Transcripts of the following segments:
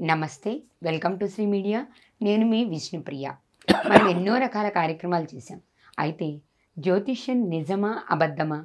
నమస్తే, welcome to Shri media. నేను మీ విష్ణుప్రియ. మనం ఎన్నో రకాల కార్యక్రమాలు చేశాం. అయితే జ్యోతిష్యం నిజమా అబద్ధమా?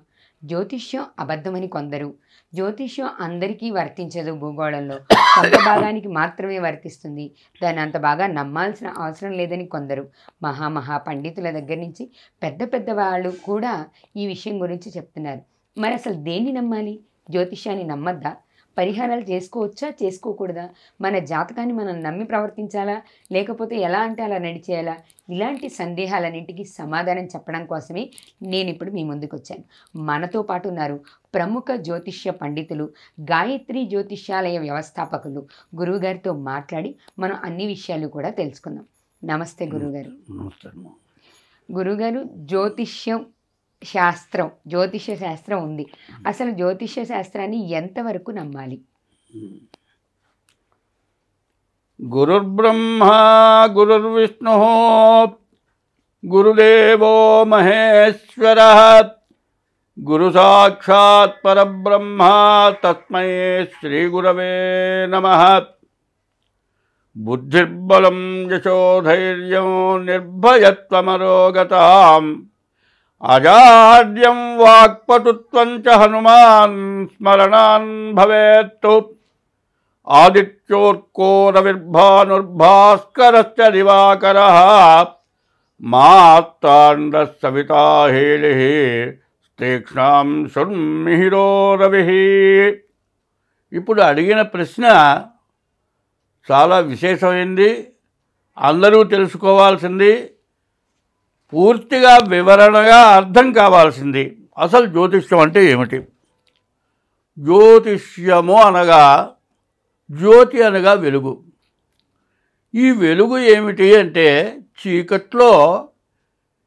జ్యోతిష్యం అబద్ధమని కొందరు, జ్యోతిష్యం అందరికీ వర్తించదు, భూగోళంలో కొంత భాగానికి మాత్రమే వర్తిస్తుంది, దాన్ని అంత బాగా నమ్మాల్సిన అవసరం లేదని కొందరు, మహా పండితుల దగ్గర నుంచి పెద్ద పెద్ద వాళ్ళు కూడా ఈ విషయం గురించి చెప్తున్నారు. మరి అసలు దేన్ని నమ్మాలి? జ్యోతిష్యాన్ని నమ్మద్దా? పరిహారాలు చేసుకోవచ్చా, చేసుకోకూడదా? మన జాతకాన్ని మనం నమ్మి ప్రవర్తించాలా, లేకపోతే ఎలా అంటే అలా నడిచేయాలా? ఇలాంటి సందేహాలన్నింటికి సమాధానం చెప్పడం కోసమే నేను ఇప్పుడు మీ ముందుకు వచ్చాను. మనతో పాటు ఉన్నారు ప్రముఖ జ్యోతిష్య పండితులు, గాయత్రి జ్యోతిష్యాలయ వ్యవస్థాపకులు గురువుగారితో మాట్లాడి మనం అన్ని విషయాలు కూడా తెలుసుకుందాం. నమస్తే గురువుగారు. గురువుగారు, జ్యోతిష్య శాస్త్రం ఉంది. అసలు జ్యోతిష్య శాస్త్రాన్ని ఎంతవరకు నమ్మాలి? గురుర్బ్రహ్మ గురుర్విష్ణు గురుదేవో మహేశ్వర గురు సాక్షాత్ పరబ్రహ్మ తస్మై శ్రీ గురవే నమః. బుద్ధిర్బలం యశోధైర్యం నిర్భయత్వమరోగతాం అజాడ్యం వాక్పటుత్వం చ హనుమాన్ స్మరణాన్ భవేత్తు. ఆదిత్యోర్కో రవిర్భానుర్భాస్కరశ్చ దివాకరః మార్తాండః సవితా హేళిః తీక్ష్ణాం శృన్మిహిరో రవిః. ఇప్పుడు అడిగిన ప్రశ్న చాలా విశేషమైంది, అందరూ తెలుసుకోవాల్సింది, పూర్తిగా వివరణగా అర్థం కావాల్సింది. అసలు జ్యోతిష్యం అంటే ఏమిటి? జ్యోతిష్యము అనగా జ్యోతి అనగా వెలుగు. ఈ వెలుగు ఏమిటి అంటే చీకట్లో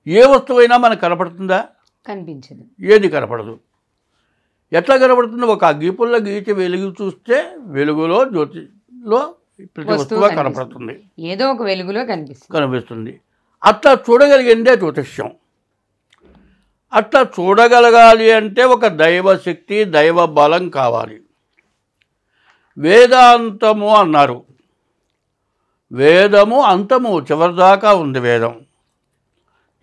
ఏ వస్తువైనా మనకు కనపడుతుందా? కనిపించదు. ఏది కనపడదు. ఎట్లా కనపడుతుంది? ఒక అగ్గిపుల్ల గీచి వెలుగు చూస్తే వెలుగులో జ్యోతిలో ప్రతి వస్తువు కనపడుతుంది, ఏదో ఒక వెలుగులో కనిపిస్తుంది. అట్లా చూడగలిగిందే జ్యోతిష్యం. అట్లా చూడగలగాలి అంటే ఒక దైవశక్తి, దైవ బలం కావాలి. వేదాంతము అన్నారు. వేదము అంతము చివరిదాకా ఉంది వేదం.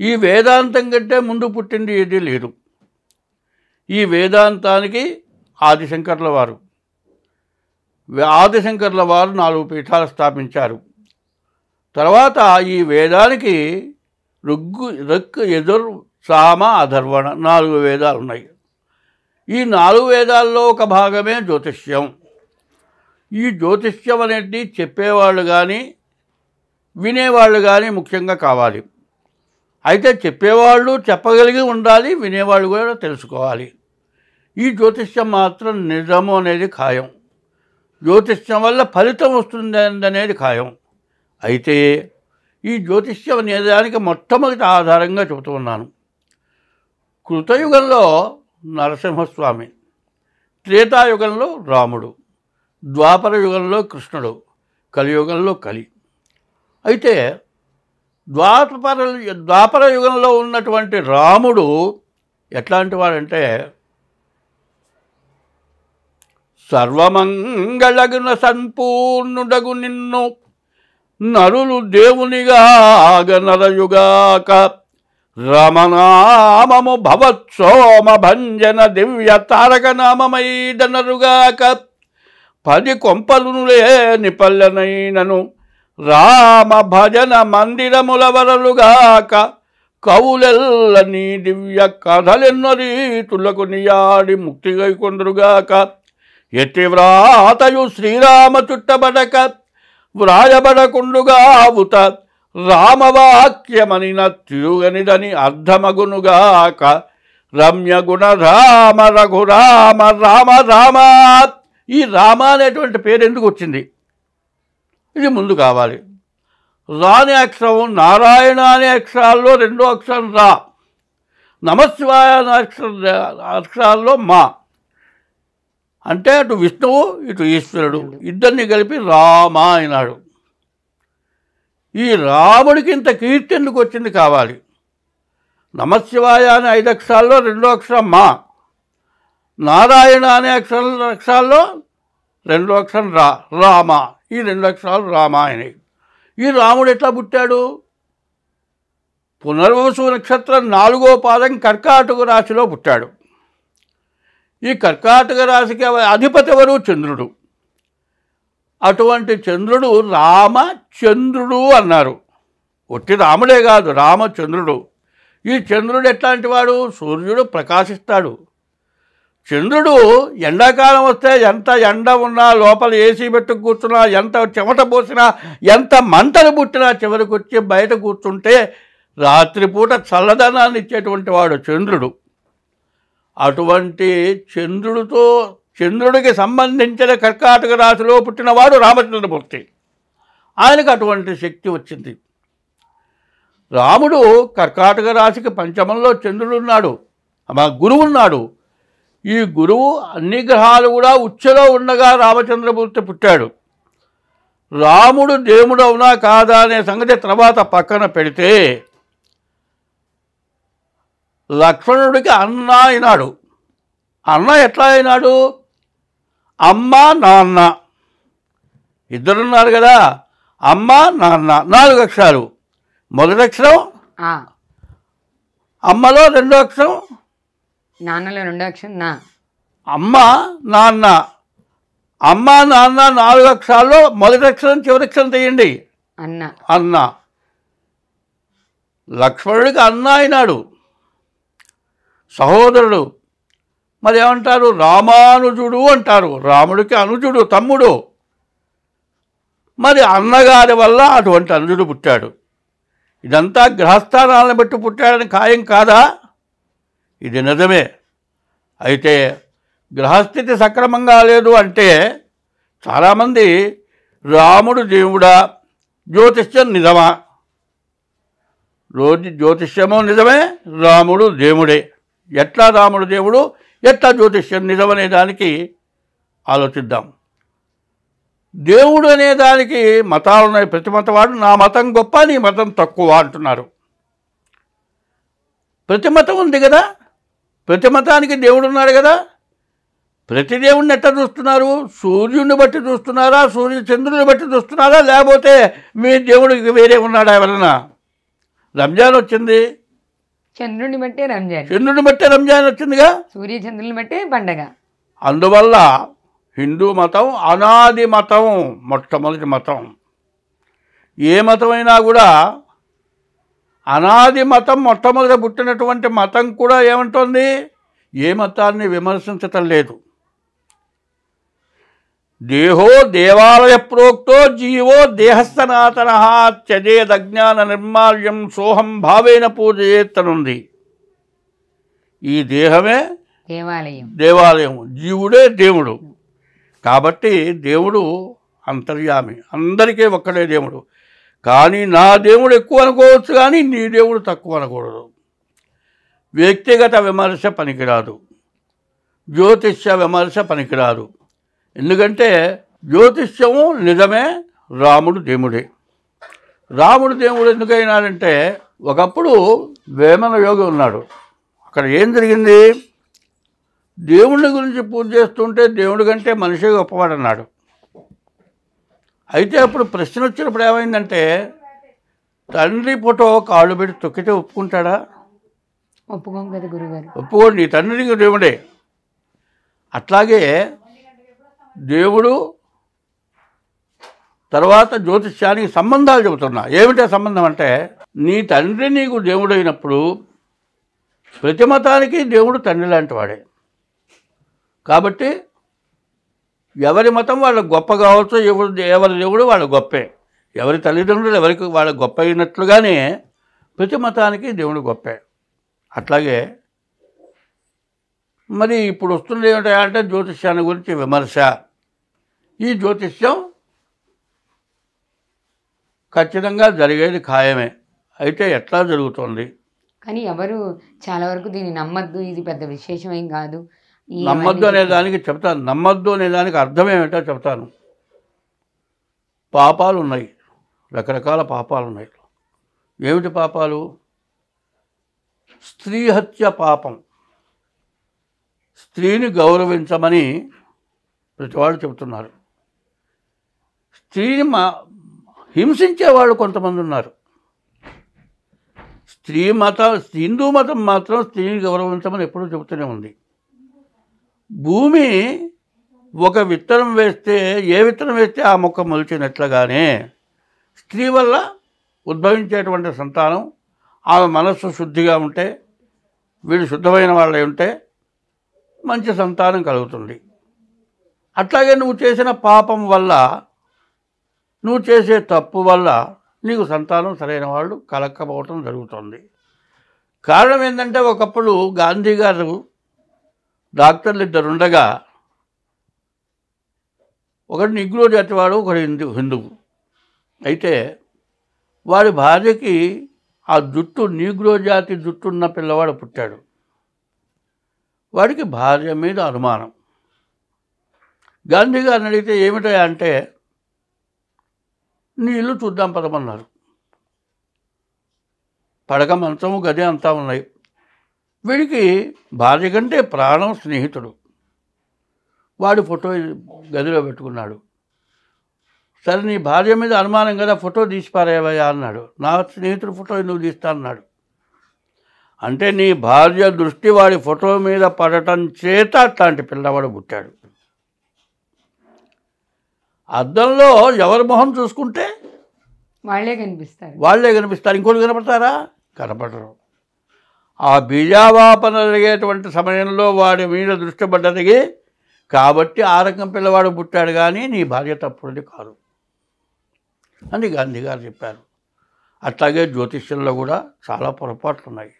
ఈ వేదాంతం కంటే ముందు పుట్టింది ఏదీ లేదు. ఈ వేదాంతానికి ఆదిశంకర్ల వారు 4 పీఠాలు స్థాపించారు. తర్వాత ఈ వేదానికి ఋక్ యజుర్ సామ అథర్వణ 4 వేదాలు ఉన్నాయి. ఈ 4 వేదాల్లో ఒక భాగమే జ్యోతిష్యం. ఈ జ్యోతిష్యం అనేది చెప్పేవాళ్ళు కానీ వినేవాళ్ళు కానీ ముఖ్యంగా కావాలి. అయితే చెప్పేవాళ్ళు చెప్పగలిగి ఉండాలి, వినేవాళ్ళు కూడా తెలుసుకోవాలి. ఈ జ్యోతిష్యం మాత్రం నిజము అనేది ఖాయం. జ్యోతిష్యం వల్ల ఫలితం వస్తుంది అనేది ఖాయం. అయితే ఈ జ్యోతిష్యం అనేదానికి మొట్టమొదటి ఆధారంగా చెబుతూ ఉన్నాను. కృతయుగంలో నరసింహస్వామి, త్రేతాయుగంలో రాముడు, ద్వాపర యుగంలో కృష్ణుడు, కలియుగంలో కలి. అయితే ద్వాపర యుగంలో ఉన్నటువంటి రాముడు ఎట్లాంటి వాడంటే సర్వమంగళగుణ సంపూర్ణుడగు నిన్ను నరులు దేవునిగా ఆగనరయుగాక రమనామము భవత్సోమ భంజన దివ్య తారక నామమైదనరుగాక 10 కొంపలును లేని పల్లెనైనను రామ భజన మందిరములవరలుగాక కవులెల్ల నీ దివ్య కథలెన్నో రీతులకు నియాడి ముక్తిగై కొందరుగాక ఎట్టి వ్రాతయు శ్రీరామ చుట్టబడక వ్రాయబడకుండుగావుత రామవాక్యమనిన తిరుగనిదని అర్థమగునుగాక రమ్య గుణరామ రఘురామ రామ రామ. ఈ రామ అనేటువంటి పేరు ఎందుకు వచ్చింది? ఇది ముందు కావాలి. రాని అక్షరం నారాయణ అనే అక్షరాల్లో 2వ అక్షరం రా, నమశివాయ అనే అక్షరాల్లో మా. అంటే అటు విష్ణువు ఇటు ఈశ్వరుడు ఇద్దరిని కలిపి రామ అయినాడు. ఈ రాముడికి ఇంత కీర్తి ఎందుకు వచ్చింది కావాలి? నమశివాయ అనే 5 అక్షరాల్లో 2వ అక్షరం మా, నారాయణ అనే అక్షరాల్లో 2వ అక్షరం రా, రామ. ఈ 2 అక్షరాలు రామ అయినాయి. ఈ రాముడు ఎట్లా పుట్టాడు? పునర్వసు నక్షత్రం 4వ పాదం కర్కాటక రాశిలో పుట్టాడు. ఈ కర్కాటక రాశికి అధిపతి ఎవరు? చంద్రుడు. అటువంటి చంద్రుడు రామచంద్రుడు అన్నారు. ఒట్టి రాముడే కాదు, రామచంద్రుడు. ఈ చంద్రుడు ఎట్లాంటి వాడు? సూర్యుడు ప్రకాశిస్తాడు. చంద్రుడు ఎండాకాలం వస్తే ఎంత ఎండ ఉన్నా, లోపల ఏసీ పెట్టు కూర్చున్నా, ఎంత చెమట పోసినా, ఎంత మంటలు పుట్టినా చివరికి వచ్చి బయట కూర్చుంటే రాత్రిపూట చల్లదనాన్ని ఇచ్చేటువంటి వాడు చంద్రుడు. అటువంటి చంద్రుడికి సంబంధించిన కర్కాటక రాశిలో పుట్టినవాడు రామచంద్రమూర్తి. ఆయనకు అటువంటి శక్తి వచ్చింది. రాముడు కర్కాటక రాశికి పంచమంలో చంద్రుడు ఉన్నాడు, గురువు ఉన్నాడు. ఈ గురువు అన్ని గ్రహాలు కూడా ఉచ్చలో ఉండగా రామచంద్రమూర్తి పుట్టాడు. రాముడు దేవుడు అవునా కాదా అనే సంగతి తర్వాత పక్కన పెడితే, లక్ష్మణుడికి అన్న అయినాడు. అన్న ఎట్లా అయినాడు? అమ్మ నాన్న ఇద్దరున్నారు కదా. అమ్మ నాన్న 4 అక్షరాలు. మొదటి అక్షరం అమ్మలో, 2వ అక్షరం నాన్నలో, 2వ అక్షరం నా. అమ్మ నాన్న, అమ్మ నాన్న 4 అక్షరాల్లో మొదటి అక్షరం చివరి అక్షరం తీయండి. అన్న. అన్న. లక్ష్మణుడికి అన్న అయినాడు, సహోదరుడు. మరి ఏమంటారు? రామానుజుడు అంటారు. రాముడికి అనుజుడు, తమ్ముడు. మరి అన్నగారి వల్ల అటువంటి అనుజుడు పుట్టాడు. ఇదంతా గ్రహస్థానాలను బట్టి పుట్టాడని ఖాయం కాదా? ఇది నిజమే. అయితే గ్రహస్థితి సక్రమంగా లేదు అంటే చాలామంది రాముడు దేవుడా, జ్యోతిష్యం నిజమా? జ్యోతిష్యము నిజమే, రాముడు దేవుడే. ఎట్లా రాముడు దేవుడు, ఎట్లా జ్యోతిష్యం నిజమనే దానికి ఆలోచిద్దాం. దేవుడు అనే దానికి మతాలు ఉన్నాయి. ప్రతి మతవాడు నా మతం గొప్ప, నీ మతం తక్కువ అంటున్నారు. ప్రతి మతం ఉంది కదా, ప్రతి మతానికి దేవుడు ఉన్నాడు కదా. ప్రతి దేవుడిని ఎట్లా చూస్తున్నారు? సూర్యుడిని బట్టి చూస్తున్నారా, చంద్రుని బట్టి చూస్తున్నారా, లేకపోతే మీ దేవుడికి వేరే ఉన్నాడా ఎవరన్నా? రంజాన్ వచ్చింది, చంద్రుడిని బట్టే రంజాన్. చంద్రుడిని బట్టే రంజాన్ వచ్చిందిగా, సూర్య చంద్రుని బట్టే పండగ. అందువల్ల హిందూ మతం అనాది మతం, మొట్టమొదటి మతం. ఏ మతమైనా కూడా అనాది మతం, మొట్టమొదట పుట్టినటువంటి మతం కూడా ఏమంటోంది? ఏ మతాన్ని విమర్శించటం లేదు. దేహో దేవాలయ ప్రోక్తో జీవో దేహసనాతన త్యజేదజ్ఞాన నిర్మాల్యం సోహం భావేన పూజయేత్తనుంది. ఈ దేహమే దేవాలయం, జీవుడే దేవుడు. కాబట్టి దేవుడు అంతర్యామి, అందరికీ ఒక్కడే దేవుడు. కానీ నా దేవుడు ఎక్కువ అనుకోవచ్చు, కానీ నీ దేవుడు తక్కువ అనకూడదు. వ్యక్తిగత విమర్శ పనికిరాదు, జ్యోతిష్య విమర్శ పనికిరాదు. ఎందుకంటే జ్యోతిష్యము నిజమే, రాముడు దేవుడే. రాముడు దేవుడు ఎందుకైనాడంటే, ఒకప్పుడు వేమన యోగి ఉన్నాడు. అక్కడ ఏం జరిగింది? దేవుడి గురించి పూజ చేస్తుంటే దేవుడి కంటే మనిషి గొప్పవాడన్నాడు. అయితే అప్పుడు ప్రశ్న వచ్చినప్పుడు ఏమైందంటే, తండ్రి ఫోటో కాళ్ళు పెట్టి తొక్కితే ఒప్పుకుంటాడా? ఒప్పుకోం కదా గురుగారు. ఒప్పుకోండి, నీ తండ్రికి దేవుడే. అట్లాగే దేవుడు తర్వాత జ్యోతిష్యానికి సంబంధాలు చెబుతున్నా. ఏమిటా సంబంధం అంటే, నీ తండ్రి నీకు దేవుడైనప్పుడు ప్రతి మతానికి దేవుడు తండ్రి లాంటి వాడే. కాబట్టి ఎవరి మతం వాళ్ళ గొప్ప కావచ్చు, ఎవరి దేవుడు వాళ్ళ గొప్పే. ఎవరి తల్లిదండ్రులు ఎవరికి వాళ్ళ గొప్ప అయినట్లుగానే ప్రతి మతానికి దేవుడు గొప్పే. అట్లాగే మరి ఇప్పుడు వస్తుంది ఏమిటంటే జ్యోతిష్యాన్ని గురించి విమర్శ. ఈ జ్యోతిష్యం ఖచ్చితంగా జరిగేది ఖాయమే. అయితే ఎట్లా జరుగుతుంది? కానీ ఎవరు చాలా వరకు దీన్ని నమ్మద్దు, ఇది పెద్ద విశేషం ఏం కాదు. నమ్మద్దు అనే దానికి చెప్తాను. నమ్మద్దు అనే దానికి అర్థం ఏమిటో చెప్తాను. పాపాలు ఉన్నాయి, రకరకాల పాపాలు ఉన్నాయి. ఏమిటి పాపాలు? స్త్రీ హత్య పాపం. స్త్రీని గౌరవించమని ప్రతివాడు చెబుతున్నారు. స్త్రీని హింసించేవాళ్ళు కొంతమంది ఉన్నారు. హిందూ మతం మాత్రం స్త్రీని గౌరవించమని ఎప్పుడూ చెబుతూనే ఉంది. భూమి ఒక విత్తనం వేస్తే, ఏ విత్తనం వేస్తే ఆ మొక్క మొలిచినట్లుగానే స్త్రీ వల్ల ఉద్భవించేటువంటి సంతానం ఆమె మనస్సు శుద్ధిగా ఉంటే, వీళ్ళు శుద్ధమైన వాళ్ళై ఉంటే మంచి సంతానం కలుగుతుంది. అట్లాగే నువ్వు చేసిన పాపం వల్ల, నువ్వు చేసే తప్పు వల్ల నీకు సంతానం సరైన వాళ్ళు కలక్కపోవటం జరుగుతుంది. కారణం ఏంటంటే, ఒకప్పుడు గాంధీ గారు డాక్టర్లు ఇద్దరు ఉండగా, ఒకటి నిగ్రో జాతివాడు, ఒకటి హిందువు. అయితే వాడి భార్యకి ఆ జుట్టు, నీగ్రో జాతి జుట్టున్న పిల్లవాడు పుట్టాడు. వాడికి భార్య మీద అనుమానం. గాంధీ గారిని అడిగితే ఏమిటా అంటే, నీ ఇల్లు చూద్దాం పదమన్నారు. పడక మంచము గది అంతా ఉన్నాయి. వీడికి భార్య కంటే ప్రాణం స్నేహితుడు. వాడు ఫోటో గదిలో పెట్టుకున్నాడు. సరే, నీ భార్య మీద అనుమానం కదా, ఫోటో తీసి పారేవయ్యా అన్నాడు. నా స్నేహితుడు ఫోటో నువ్వు తీస్తా అన్నాడు. అంటే నీ భార్య దృష్టి వాడి ఫోటో మీద పడటం చేత అట్లాంటి పిల్లవాడు పుట్టాడు. అద్దంలో ఎవరి మొహం చూసుకుంటే వాళ్ళే కనిపిస్తారు. ఇంకోటి కనపడతారా? కనపడరు. ఆ బీజావాపన జరిగేటువంటి సమయంలో వాడి మీద దృష్టి పడ్డది కాబట్టి ఆ రకం పిల్లవాడు పుట్టాడు, కానీ నీ భార్య తప్పుడుది కాదు అని గాంధీ గారు చెప్పారు. అట్లాగే జ్యోతిష్యంలో కూడా చాలా పొరపాట్లు ఉన్నాయి.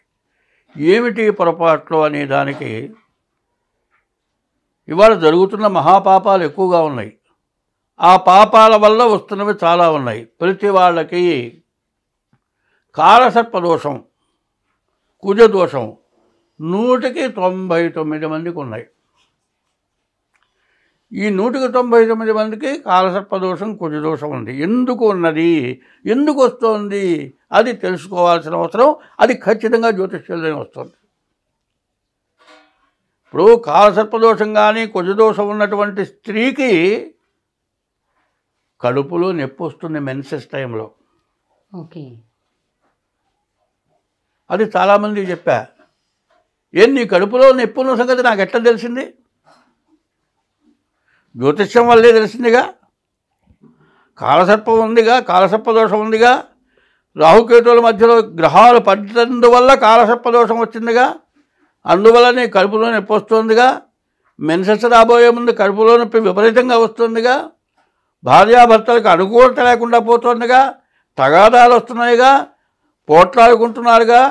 ఏమిటి పొరపాట్లు అనే దానికి ఇవాళ జరుగుతున్న మహాపాపాలు ఎక్కువగా ఉన్నాయి. ఆ పాపాల వల్ల వస్తున్నవి చాలా ఉన్నాయి. ప్రతి వాళ్ళకి కాలసర్పదోషం, కుజదోషం 199 మందికి ఉన్నాయి. ఈ 199 మందికి కాలసర్పదోషం, కుజదోషం ఉంది. ఎందుకు ఉన్నది, ఎందుకు వస్తుంది, అది తెలుసుకోవాల్సిన అవసరం. అది ఖచ్చితంగా జ్యోతిష్యంలోనే వస్తుంది. ఇప్పుడు కాలసర్పదోషం కానీ కుజదోషం ఉన్నటువంటి స్త్రీకి కడుపులో నొప్పి వస్తుంది మెన్సెస్ టైంలో. ఓకే, అది చాలామంది చెప్పా. నీ కడుపులో నొప్పి ఉన్న సంగతి నాకు ఎట్లా తెలిసింది? జ్యోతిష్యం వల్లే తెలిసిందిగా. కాలసర్పం ఉందిగా, కాలసర్పదోషం ఉందిగా, రాహుకేతువుల మధ్యలో గ్రహాలు పడ్డందువల్ల కాలసర్పదోషం వచ్చిందిగా, అందువల్ల నీ కడుపులో నొప్పి వస్తుందిగా, మెన్సెస్ రాబోయే ముందు కడుపులో నొప్పి విపరీతంగా వస్తుందిగా, భార్యాభర్తలకు అనుకూలత లేకుండా పోతుందిగా, తగాదాలు వస్తున్నాయిగా, పోట్లాడుకుంటున్నారుగా,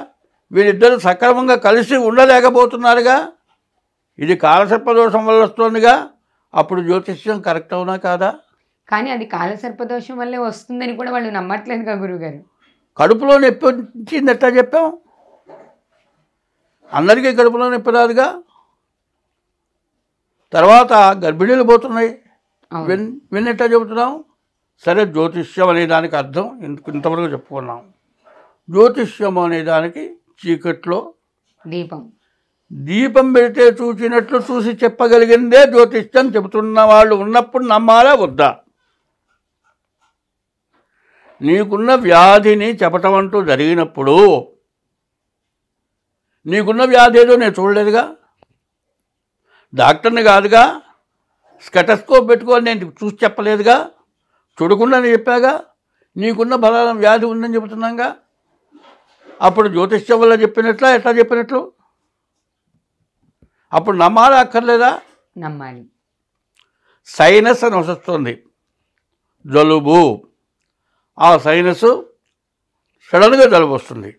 వీరిద్దరు సక్రమంగా కలిసి ఉండలేకపోతున్నారుగా, ఇది కాలసర్పదోషం వల్ల వస్తుందిగా. అప్పుడు జ్యోతిష్యం కరెక్ట్ అవునా కాదా? కానీ అది కాలసర్పదోషం వల్లే వస్తుందని కూడా వాళ్ళు నమ్మట్లేదుగా గురువుగారు. కడుపులో నొప్పి వచ్చింది ఎట్లా చెప్పాం? అందరికీ కడుపులో నొప్పి రాదుగా. తర్వాత గర్భిణీలు పోతున్నాయి, విన్నెట్టా చెబుతున్నాం. సరే, జ్యోతిష్యం అనే దానికి అర్థం ఇంతవరకు చెప్పుకున్నాం. జ్యోతిష్యం అనే దానికి చీకట్లో దీపం పెడితే చూసినట్లు చూసి చెప్పగలిగిందే జ్యోతిష్యం. చెబుతున్న వాళ్ళు ఉన్నప్పుడు నమ్మాలా వద్దా? నీకున్న వ్యాధిని చెప్పటం అంటూ జరిగినప్పుడు, నీకున్న వ్యాధి ఏదో నేను చూడలేదుగా, డాక్టర్ని కాదుగా, స్టెతస్కోప్ పెట్టుకొని నేను చూసి చెప్పలేదుగా, చూడకుండా నేను చెప్పాగా, నీకున్న బలాల వ్యాధి ఉందని చెబుతున్నాగా. అప్పుడు జ్యోతిష్యం వల్ల చెప్పినట్లా, ఎట్లా చెప్పినట్లు? అప్పుడు నమ్మాలా అక్కర్లేదా? నమ్మాలి. సైనస్ అని వస్తుంది, జలుబు. ఆ సైనస్ సడన్గా జలుబు వస్తుంది,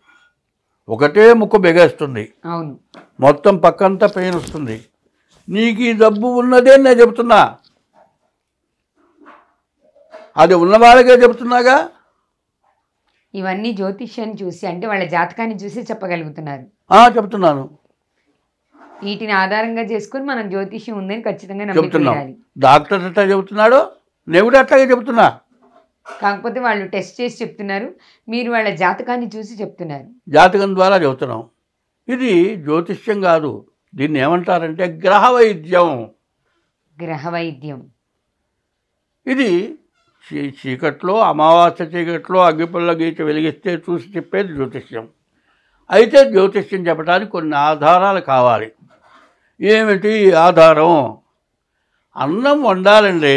ఒకటే ముక్కు బెగేస్తుంది, అవును, మొత్తం పక్కంతా పెయిన్ వస్తుంది. నీకు ఈ జబ్బు ఉన్నదే నేను చెబుతున్నా, అది ఉన్న వాళ్ళకే చెబుతున్నాగా. ఇవన్నీ జ్యోతిష్యాన్ని చూసి, అంటే వాళ్ళ జాతకాన్ని చూసి చెప్పగలుగుతున్నారు. చెప్తున్నాను. వీటిని ఆధారంగా చేసుకుని మనం జ్యోతిష్యం ఉందని ఖచ్చితంగా చెబుతున్నాం. డాక్టర్ ఎట్లా చెబుతున్నాడో నేను కూడా అట్లాగే చెబుతున్నా. కాకపోతే వాళ్ళు టెస్ట్ చేసి చెప్తున్నారు, మీరు వాళ్ళ జాతకాన్ని చూసి చెప్తున్నారు. జాతకం ద్వారా చెబుతున్నాం. ఇది జ్యోతిష్యం కాదు, దీన్ని ఏమంటారంటే గ్రహ వైద్యం. గ్రహ వైద్యం. ఇది చీకట్లో అమావాస్య చీకట్లో అగ్గిపుల్ల గీచి వెలిగిస్తే చూసి చెప్పేది జ్యోతిష్యం. అయితే జ్యోతిష్యం చెప్పడానికి కొన్ని ఆధారాలు కావాలి. ఏమిటి ఆధారం? అన్నం వండాలండి,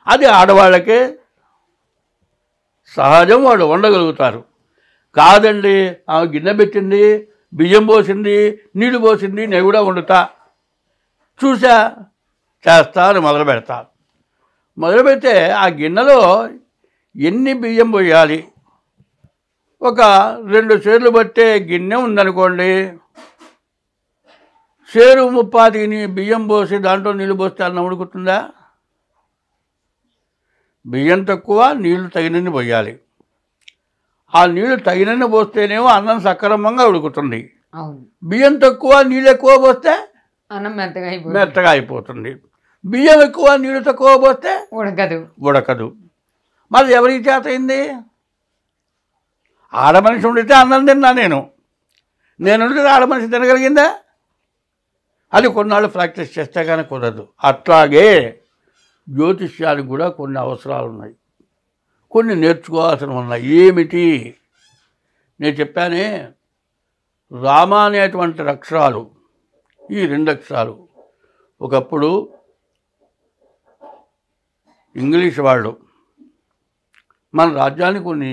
అది ఆడవాళ్ళకే సహజం, వాళ్ళు వండగలుగుతారు. కాదండి ఆమె గిన్నె పెట్టింది, బియ్యం పోసింది, నీళ్లు పోసింది, నేను కూడా వండుతా, చూసా, చేస్తా అని మొదలు పెడతా. మొదలు పెడితే ఆ గిన్నెలో ఎన్ని బియ్యం పోయాలి? ఒక 2 సేర్లు పట్టే గిన్నె ఉందనుకోండి, సేరు 30 బియ్యం పోసి దాంట్లో నీళ్ళు పోస్తే అన్నం ఉడుకుతుందా? బియ్యం తక్కువ, నీళ్లు తగినన్ని పోయాలి. ఆ నీళ్లు తగినన్ని పోస్తేనేమో అన్నం సక్రమంగా ఉడుకుతుంది. బియ్యం తక్కువ, నీళ్ళు ఎక్కువ పోస్తే అన్నం మెత్తగా అయిపోతుంది. బియ్యం ఎక్కువ, నీళ్ళు తక్కువ పోస్తే ఉడకదు. మరి ఎవరికి చేత అయింది? ఆడమనిషి ఉండితే అన్నం తిన్నా నేను ఉండితే ఆడమనిషి తినగలిగిందా? అది కొన్నాళ్ళు ప్రాక్టీస్ చేస్తే కానీ కుదరదు. అట్లాగే జ్యోతిష్యానికి కూడా కొన్ని అవసరాలు ఉన్నాయి, కొన్ని నేర్చుకోవాల్సినవి ఉన్నాయి. ఏమిటి? నేను చెప్పానే, రామ అనేటువంటి అక్షరాలు, ఈ 2 అక్షరాలు ఒకప్పుడు ఇంగ్లీష్ వాళ్ళు మన రాజ్యాన్ని కొన్ని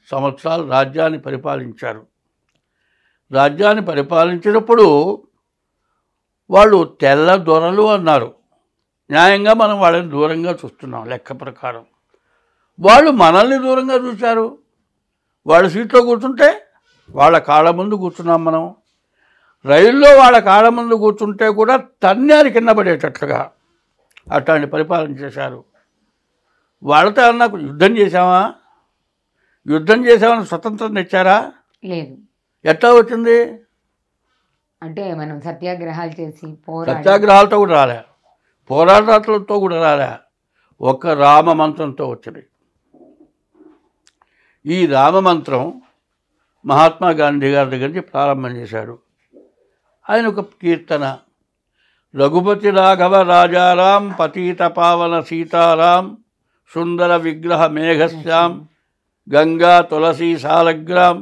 సంవత్సరాలు రాజ్యాన్ని పరిపాలించారు. రాజ్యాన్ని పరిపాలించినప్పుడు వాళ్ళు తెల్ల దొరలు అన్నారు. న్యాయంగా మనం వాళ్ళని దూరంగా చూస్తున్నాం లెక్క ప్రకారం. వాళ్ళు మనల్ని దూరంగా చూశారు. వాళ్ళ సీట్లో కూర్చుంటే వాళ్ళ కాళ్ళ ముందు కూర్చున్నాం మనం. రైల్లో వాళ్ళ కాళ్ళ ముందు కూర్చుంటే కూడా తన్యారి కింద పడేటట్లుగా అట్లాంటి పరిపాలన చేశారు. వాళ్ళతో నాకు యుద్ధం చేశామా? యుద్ధం చేసామని స్వతంత్రం తెచ్చారా? లేదు. ఎట్లా వచ్చింది? అంటే మనం సత్యాగ్రహాలు చేసి, సత్యాగ్రహాలతో కూడా రాలే, పోరాటాలతో కూడా రాలే, ఒక రామ మంత్రంతో వచ్చింది. ఈ రామ మంత్రం మహాత్మా గాంధీ గారి దగ్గర నుంచి ప్రారంభం చేశాడు. ఆయన ఒక కీర్తన, రఘుపతి రాఘవ రాజారాం పతీత పావన సీతారాం సుందర విగ్రహ మేఘశ్యాం గంగా తులసి సాలగ్రాం.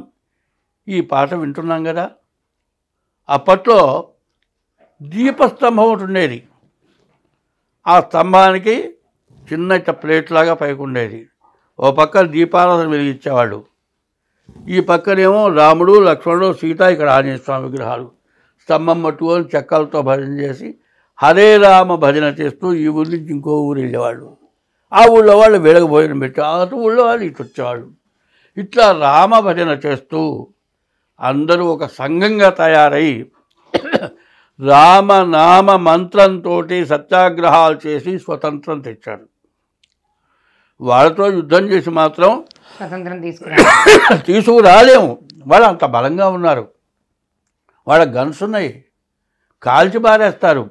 ఈ పాట వింటున్నాం కదా. అప్పట్లో దీపస్తంభం ఒకటి ఉండేది. ఆ స్తంభానికి చిన్న ప్లేట్ లాగా పైకి ఉండేది. ఓ పక్క దీపారాధన వెలిగించేవాళ్ళు, ఈ పక్కనేమో రాముడు లక్ష్మణుడు సీత, ఇక్కడ ఆంజనేయ స్వామి విగ్రహాలు. స్తంభం పట్టుకొని చెక్కలతో భజన చేసి హరే రామ భజన చేస్తూ ఈ ఊరి నుంచి ఇంకో ఊరు వెళ్ళేవాళ్ళు. ఆ ఊళ్ళో వాళ్ళు వేళకు భోజనం పెట్టి అటు ఊళ్ళో వాళ్ళు ఇటు వచ్చేవాళ్ళు. ఇట్లా రామ భజన చేస్తూ అందరూ ఒక సంఘంగా తయారై రామనామ మంత్రంతో సత్యాగ్రహాలు చేసి స్వతంత్రం తెచ్చారు. వాళ్ళతో యుద్ధం చేసి మాత్రం స్వతంత్రం తీసుకురాలేము. వాళ్ళు అంత బలంగా ఉన్నారు. వాళ్ళ గన్స్ ఉన్నాయి, కాల్చి పారేస్తారు.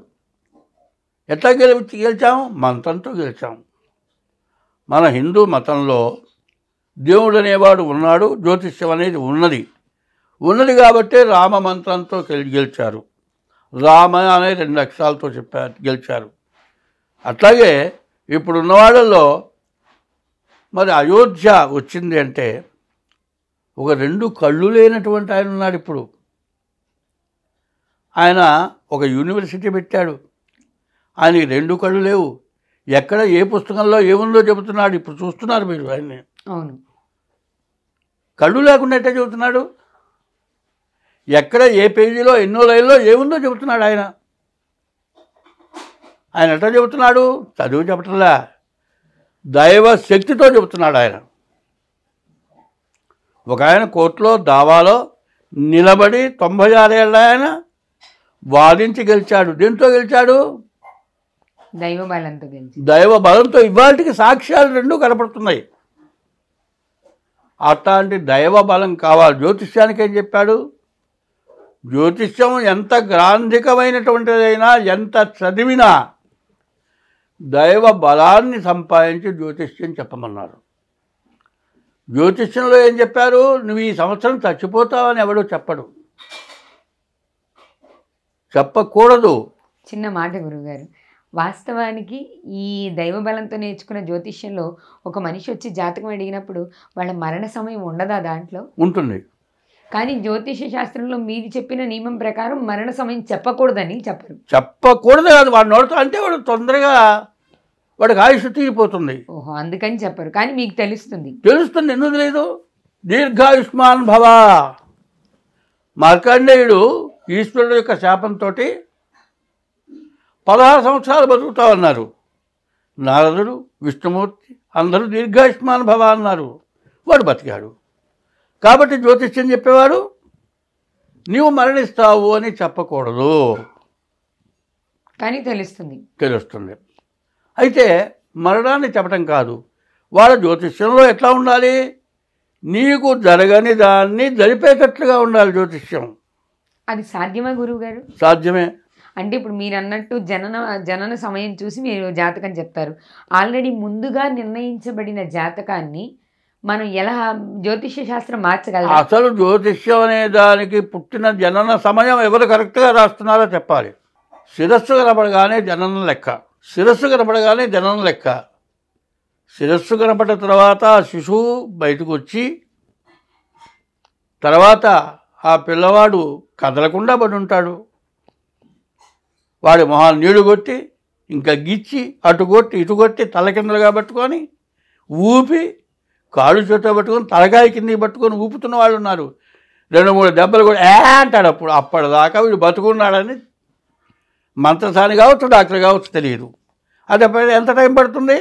ఎట్లా గెలిచాం? మంత్రంతో గెలిచాం. మన హిందూ మతంలో దేవుడు అనేవాడు ఉన్నాడు, జ్యోతిష్యం అనేది ఉన్నది కాబట్టి రామ మంత్రంతో గెలిచారు. రామ అనే 2 అక్షరాలతో గెలిచారు. అట్లాగే ఇప్పుడున్న వాళ్ళల్లో మరి అయోధ్య వచ్చింది అంటే ఒక 2 కళ్ళు లేనటువంటి ఆయన ఉన్నాడు. ఇప్పుడు ఆయన ఒక యూనివర్సిటీ పెట్టాడు, ఆయనకి 2 కళ్ళు లేవు. ఎక్కడ ఏ పుస్తకంలో ఏముందో చెబుతున్నాడు. ఇప్పుడు చూస్తున్నారు మీరు ఆయన్ని. అవును, కళ్ళు లేకుండా ఎట్లా చెబుతున్నాడు? ఎక్కడ ఏ పేజీలో ఎన్నో లైన్లో ఏముందో చెబుతున్నాడు ఆయన. ఎట్లా చెబుతున్నాడు? చదువు చెప్పటంలా, దైవ శక్తితో చెబుతున్నాడు ఆయన. ఒక ఆయన కోర్టులో దావాలో నిలబడి 96 ఏళ్ళ ఆయన వాదించి గెలిచాడు. దేంతో గెలిచాడు? దైవ బలంతో. ఇవాళకి సాక్ష్యాలు 2 కనపడుతున్నాయి. అట్లాంటి దైవ బలం కావాలి. జ్యోతిష్యానికి ఏం చెప్పాడు? జ్యోతిష్యం ఎంత గ్రాంధికమైనటువంటిదైనా, ఎంత చదివినా దైవ బలాన్ని సంపాదించి జ్యోతిష్యం చెప్పమన్నారు. జ్యోతిష్యంలో ఏం చెప్పారు? నువ్వు ఈ సంవత్సరం చచ్చిపోతావని ఎవడో చెప్పడు, చెప్పకూడదు. చిన్న మాట గురుగారు, వాస్తవానికి ఈ దైవబలంతో నేర్చుకున్న జ్యోతిష్యంలో ఒక మనిషి వచ్చి జాతకం అడిగినప్పుడు వాళ్ళ మరణ సమయం ఉండదా దాంట్లో? ఉంటుంది. కానీ జ్యోతిష్య శాస్త్రంలో మీరు చెప్పిన నియమం ప్రకారం మరణ సమయం చెప్పకూడదని చెప్పరు. చెప్పకూడదు కాదు, వాడు నోడుతూ అంటే వాడు తొందరగా వాడికి ఆయుష్ తీరిపోతుంది. ఓహో, అందుకని చెప్పరు. కానీ మీకు తెలుస్తుంది. తెలుస్తుంది, ఎందుకు లేదు? దీర్ఘాయుష్మాన్ భవ. మార్కండేయుడు ఈశ్వరుడు యొక్క శాపంతో 16 సంవత్సరాలు బతుకుతామన్నారు. నారదుడు, విష్ణుమూర్తి అందరూ దీర్ఘాయుష్మాన్ భవ అన్నారు. వాడు బతికాడు. కాబట్టి జ్యోతిష్యం చెప్పేవాడు నీవు మరణిస్తావు అని చెప్పకూడదు, కానీ తెలుస్తుంది. అయితే మరణాన్ని చెప్పటం కాదు, వాళ్ళ జ్యోతిష్యంలో ఎట్లా ఉండాలి? నీకు జరగని దాన్ని జరిపేటట్లుగా ఉండాలి జ్యోతిష్యం. అది సాధ్యమా గురువు గారు? సాధ్యమే. అంటే ఇప్పుడు మీరు అన్నట్టు జనన సమయం చూసి మీరు జాతకం చెప్తారు. ఆల్రెడీ ముందుగా నిర్ణయించబడిన జాతకాన్ని మనం ఎలా జ్యోతిష్య శాస్త్రం మార్చగలం? అసలు జ్యోతిష్యం అనే దానికి పుట్టిన జనన సమయం ఎవరు కరెక్ట్గా రాస్తున్నారో చెప్పాలి. శిరస్సు కనపడగానే జననం లెక్క, శిరస్సు కనపడగానే జననం లెక్క. శిరస్సు కనపడిన తర్వాత శిశువు బయటకు వచ్చి తర్వాత ఆ పిల్లవాడు కదలకుండా పడి ఉంటాడు. వాడి మొహాన్ని నీళ్లు కొట్టి ఇంకా గిచ్చి అటు కొట్టి ఇటు కొట్టి తల కిందలుగా పట్టుకొని ఊపి కాళ్ళు చేత పట్టుకొని తలకాయ కిందకి పట్టుకొని ఊపుతున్న వాళ్ళు ఉన్నారు. 2-3 దెబ్బలు కూడా అంటాడు. అప్పటిదాకా వీడు బతుకున్నాడని మంత్రసాని కావచ్చు, డాక్టర్ కావచ్చు, తెలియదు. అది ఎంత టైం పడుతుంది?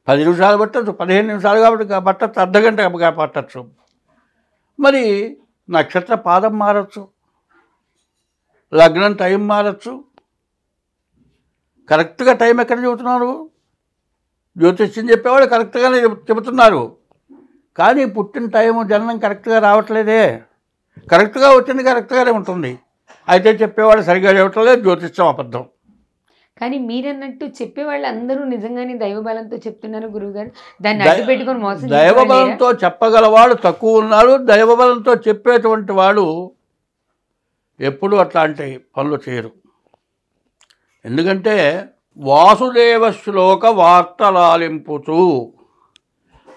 10 నిమిషాలు పట్టచ్చు, 15 నిమిషాలు కాబట్టి పట్టచ్చు, అర్ధగంట పట్టచ్చు. మరి నక్షత్ర పాదం మారచ్చు, లగ్నం టైం మారచ్చు. కరెక్ట్గా టైం ఎక్కడ చెబుతున్నారు? జ్యోతిష్యం చెప్పేవాళ్ళు కరెక్ట్గానే చెబుతున్నారు. కానీ పుట్టిన టైము జననం కరెక్ట్గా రావట్లేదే. కరెక్ట్గా వచ్చింది కరెక్ట్గానే ఉంటుంది. అయితే చెప్పేవాళ్ళు సరిగ్గా చెప్పట్లేదు, జ్యోతిష్యం అబద్ధం. కానీ మీరన్నట్టు చెప్పేవాళ్ళు అందరూ నిజంగానే దైవబలంతో చెప్తున్నారు గురువుగారు. దాన్ని అడ్డు పెట్టుకొని మోసం. దైవబలంతో చెప్పగలవాడు తక్కువ ఉన్నాడు. దైవబలంతో చెప్పేటువంటి వాడు ఎప్పుడు అట్లాంటి పనులు చేయరు. ఎందుకంటే వాసుదేవ శ్లోక వార్తలాలింపుతూ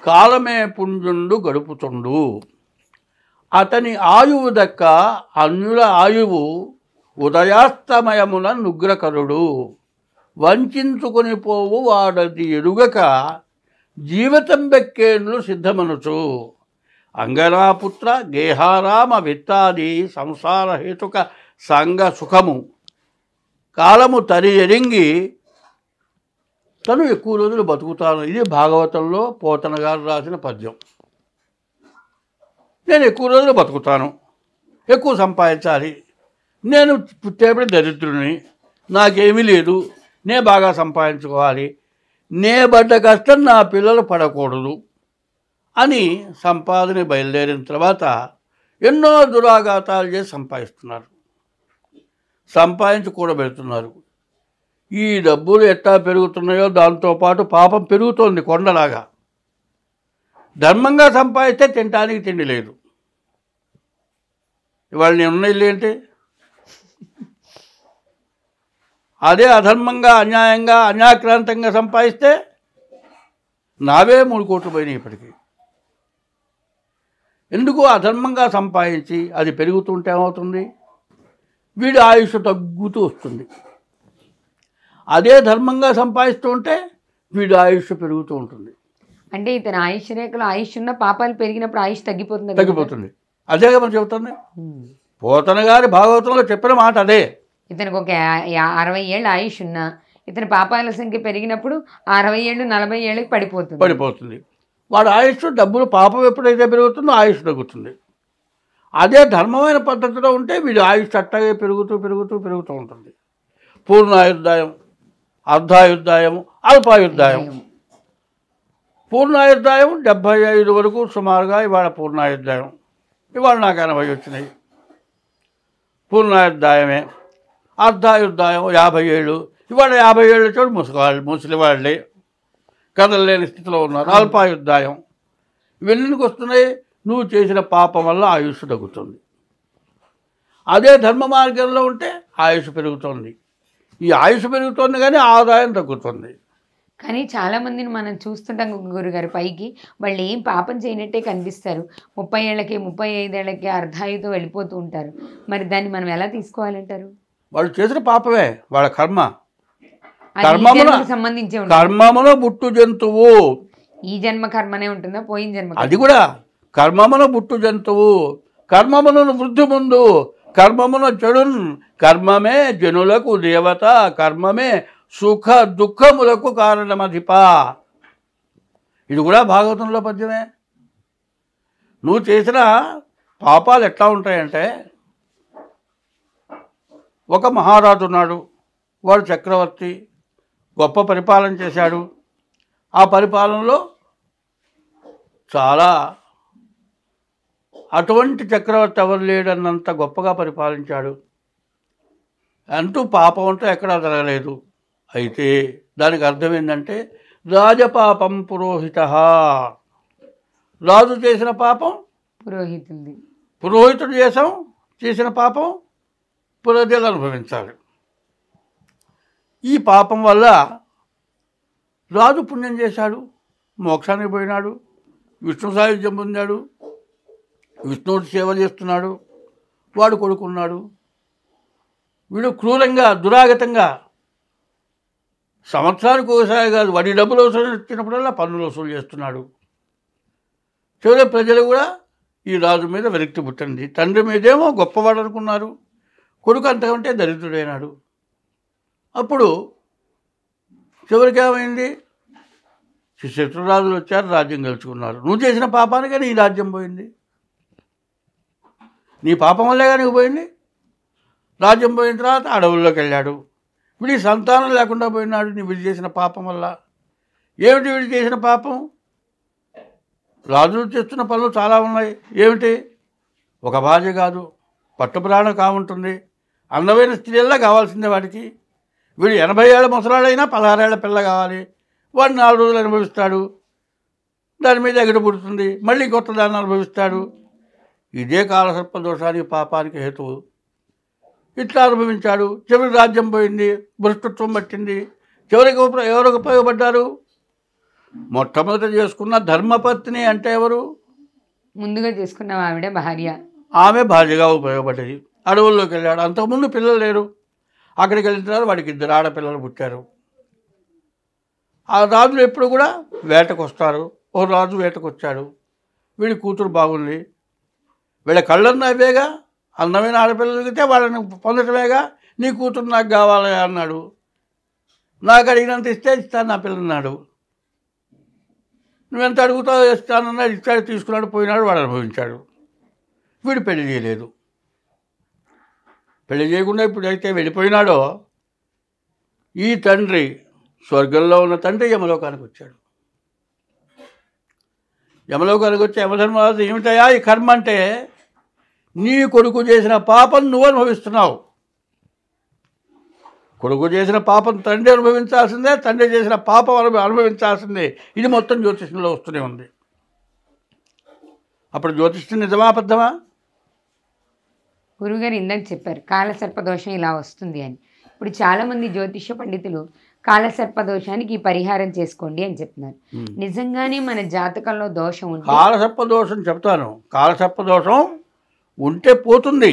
కాలమే పుంజుండు గడుపుతుండు. అతని ఆయువు దక్క అన్యుల ఆయువు ఉదయాస్తమయమున నుగ్రకరుడు. వంచుకొని పోవు వాడది ఎరుగక జీవితం బెక్కేండ్లు సిద్ధమనుచు. అంగరాపుత్ర గేహారామ విత్తాది సంసార హేతుక సంగ సుఖము కాలము తరి ఎరింగి తను ఎక్కువ రోజులు బతుకుతాను. ఇది భాగవతంలో పోతన గారు రాసిన పద్యం. నేను ఎక్కువ రోజులు బతుకుతాను, ఎక్కువ సంపాదించాలి, నేను పుట్టేప్పుడు దరిద్రుని, నాకేమీ లేదు, నే బాగా సంపాదించుకోవాలి, నే పడ్డ కష్టం నా పిల్లలు పడకూడదు అని సంపాదన బయలుదేరిన తర్వాత ఎన్నో దురాఘాతాలు చేసి సంపాదిస్తున్నారు, సంపాదించి కూడబెడుతున్నారు. ఈ డబ్బులు ఎట్లా పెరుగుతున్నాయో దాంతోపాటు పాపం పెరుగుతోంది కొండలాగా. ధర్మంగా సంపాదిస్తే తినటానికి తిండి లేదు. ఇవాళ నేనున్న ఇల్లు ఏంటి? అదే అధర్మంగా అన్యాయంగా అన్యాక్రాంతంగా సంపాదిస్తే నావే 3 కోట్లు పోయినాయి ఇప్పటికీ. ఎందుకు? అధర్మంగా సంపాదించి అది పెరుగుతుంటే ఏమవుతుంది? వీడి ఆయుష్ తగ్గుతూ వస్తుంది. అదే ధర్మంగా సంపాదిస్తూ ఉంటే వీడి ఆయుష్ పెరుగుతూ ఉంటుంది. అంటే ఇతని ఆయుష్ రేఖలో ఆయుష్ ఉన్న పాపాలు పెరిగినప్పుడు ఆయుష్ తగ్గిపోతుంది. అదే మనం చెబుతుంది. పోతన గారి భాగవతంలో చెప్పిన మాట అదే. ఇతనికి ఒక 60 ఏళ్ళ ఆయుష్ ఉన్నా ఇతని పాపాల సంఖ్య పెరిగినప్పుడు 60 ఏళ్ళు 40 ఏళ్ళకి పడిపోతుంది. వాడు ఆయుష్ డబ్బులు పాపం ఎప్పుడైతే పెరుగుతుందో ఆయుష్ తగ్గుతుంది. అదే ధర్మమైన పద్ధతిలో ఉంటే వీడి ఆయుష్ అట్టాగే పెరుగుతూ ఉంటుంది. పూర్ణాయుర్దాయం, అర్ధాయుర్దాయం, అల్పాయుర్దాయం. పూర్ణాయుర్దాయం 75 వరకు సుమారుగా ఇవాళ పూర్ణాయుర్దాయం. ఇవాళ నాకు 80 వచ్చినాయి. పూర్ణాయుర్దాయమే. అర్ధాయుర్దాయం 50 ఏళ్ళు. ఇవాళ 50 ఏళ్ళ చోటు ముసలివాళ్ళే కదలలేని స్థితిలో ఉన్నారు. అల్పాయుర్దాయం. ఇవన్నీకి వస్తున్నాయి. నువ్వు చేసిన పాపం వల్ల ఆయుష్ తగ్గుతుంది. అదే ధర్మ మార్గంలో ఉంటే ఆయుష్ పెరుగుతుంది. ఈ ఆయుష్ పెరుగుతుంది కానీ ఆదాయం తగ్గుతుంది. కానీ చాలామందిని మనం చూస్తుంటాం గురుగారు, పైకి వాళ్ళు ఏం పాపం చేయనట్టే కనిపిస్తారు. 30 ఏళ్ళకి 35 ఏళ్ళకి అర్ధాయుతో వెళ్ళిపోతూ ఉంటారు. మరి దాన్ని మనం ఎలా తీసుకోవాలంటారు? వాళ్ళు చేసిన పాపమే వాళ్ళ కర్మ. అది ఈ జన్మకు సంబంధించే ఉంటుంది. కర్మమున బుట్టు జంతువు. ఈ జన్మ కర్మనే ఉంటుందా, పోయిన జన్మ? అది కూడా కర్మమున బుట్టు జంతువు. కర్మమును వృద్ధి ముందు కర్మమున చెడున్. కర్మమే జనులకు దేవత. కర్మమే సుఖ దుఃఖములకు కారణమధిపా. ఇది కూడా భాగవతంలో పద్యమే. నువ్వు చేసిన పాపాలు ఎట్లా ఉంటాయంటే, ఒక మహారాజు ఉన్నాడు, వాడు చక్రవర్తి, గొప్ప పరిపాలన చేశాడు. ఆ పరిపాలనలో చాలా అటువంటి చక్రవర్తి ఎవరు లేడన్నంత గొప్పగా పరిపాలించాడు. అంటూ పాపం అంటూ ఎక్కడా జరగలేదు. అయితే దానికి అర్థం ఏంటంటే రాజపాపం పురోహిత. రాజు చేసిన పాపం పురోహితుడిది. పురోహితుడు చేసిన పాపం ప్రజలు అనుభవించాలి. ఈ పాపం వల్ల రాజు పుణ్యం చేశాడు, మోక్షానికి పోయినాడు, విష్ణు సాయుధ్యం పొందాడు, విష్ణువుడి సేవ చేస్తున్నాడు, వాడు కొడుకున్నాడు. వీడు క్రూరంగా దురాగతంగా సంవత్సరానికి ఒకసారి కాదు, వడ్డీ డబ్బులు వసూలు వచ్చినప్పుడల్లా పన్నులు వసూలు చేస్తున్నాడు. చివరి ప్రజలు కూడా ఈ రాజు మీద విరక్తి పుట్టింది. తండ్రి మీదేమో గొప్పవాడు అనుకున్నారు, కొడుకు అంతకంటే దరిద్రుడైనాడు. అప్పుడు చివరికి ఏమైంది? శత్రురాజులు వచ్చారు, రాజ్యం గెలుచుకున్నారు. నువ్వు చేసిన పాపానికే నీ రాజ్యం పోయింది. నీ పాపం వల్లేగా నీకు పోయింది. రాజ్యం పోయిన తర్వాత అడవుల్లోకి వెళ్ళాడు. వీడి సంతానం లేకుండా పోయినాడు నీ వీడు చేసిన పాపం వల్ల. ఏమిటి వీడు చేసిన పాపం? రాజులు చేస్తున్న పనులు చాలా ఉన్నాయి. ఏమిటి? ఒక భార్య కాదు, పట్టుప్రాణం కావుంటుంది. అందమైన స్త్రీల్లా కావాల్సిందే వాడికి. వీడు 80 ఏళ్ళ ముసలాడైనా 16 ఏళ్ల పిల్ల కావాలి. వాడు 4 రోజులు అనుభవిస్తాడు, దాని మీద ఎగడు పుడుతుంది, మళ్ళీ కొత్త దాన్ని అనుభవిస్తాడు. ఇదే కాలసర్ప దోషానికి పాపానికి హేతువు. ఇట్లా అనుభవించాడు. చివరికి రాజ్యం పోయింది, భ్రష్టత్వం పట్టింది. చివరికి ఎవరికి ఉపయోగపడ్డారు? మొట్టమొదట చేసుకున్న ధర్మపత్ని అంటే ఎవరు? ముందుగా చేసుకున్న ఆవిడ భార్య. ఆమె భార్యగా ఉపయోగపడ్డది. అడవుల్లోకి వెళ్ళాడు. అంతకుముందు పిల్లలు లేరు. అక్కడికి వెళ్ళిన తర్వాత వాడికి 2 ఆడపిల్లలు పుట్టారు. ఆ రాజులు ఎప్పుడు కూడా వేటకు వస్తారు. ఓ రాజు వేటకు వచ్చాడు, వీడి కూతురు బాగుంది, వీళ్ళ కళ్ళన్న అవేగా, అందమైన ఆడపిల్లలు దొరికితే వాళ్ళని పొందటమేగా. నీ కూతురు నాకు కావాలి అన్నాడు. నాకు అడిగినంత ఇస్తే ఇస్తాను నా పిల్లన్నాడు. నువ్వెంత అడుగుతావు ఇస్తానన్నాడు. ఇచ్చాడు, తీసుకున్నాడు, పోయినాడు, వాడు అనుభవించాడు. వీడు పెళ్లి చేయలేదు. పెళ్లి చేయకుండా ఇప్పుడు అయితే వెళ్ళిపోయినాడో ఈ తండ్రి, స్వర్గంలో ఉన్న తండ్రి యమలోకానికి వచ్చాడు. యమలోకానికి వచ్చి యమధర్మరాజు, ఏమిటయా ఈ కర్మ అంటే? నీ కొడుకు చేసిన పాపం నువ్వు అనుభవిస్తున్నావు. కొడుకు చేసిన పాపం తండ్రి అనుభవించాల్సిందే, తండ్రి చేసిన పాపం అనుభవించాల్సిందే. ఇది మొత్తం జ్యోతిష్యంలో వస్తూనే ఉంది. అప్పుడు జ్యోతిష్యం నిజమా అబద్ధమా? గురుగారు ఇందాక చెప్పారు కాలసర్పదోషం ఇలా వస్తుంది అని. ఇప్పుడు చాలామంది జ్యోతిష్య పండితులు కాలసర్పదోషానికి ఈ పరిహారం చేసుకోండి అని చెప్తున్నారు. నిజంగానే మన జాతకంలో దోషం ఉంటే? కాలసర్పదోషం చెప్తాను. కాలసర్పదోషం ఉంటే పోతుంది.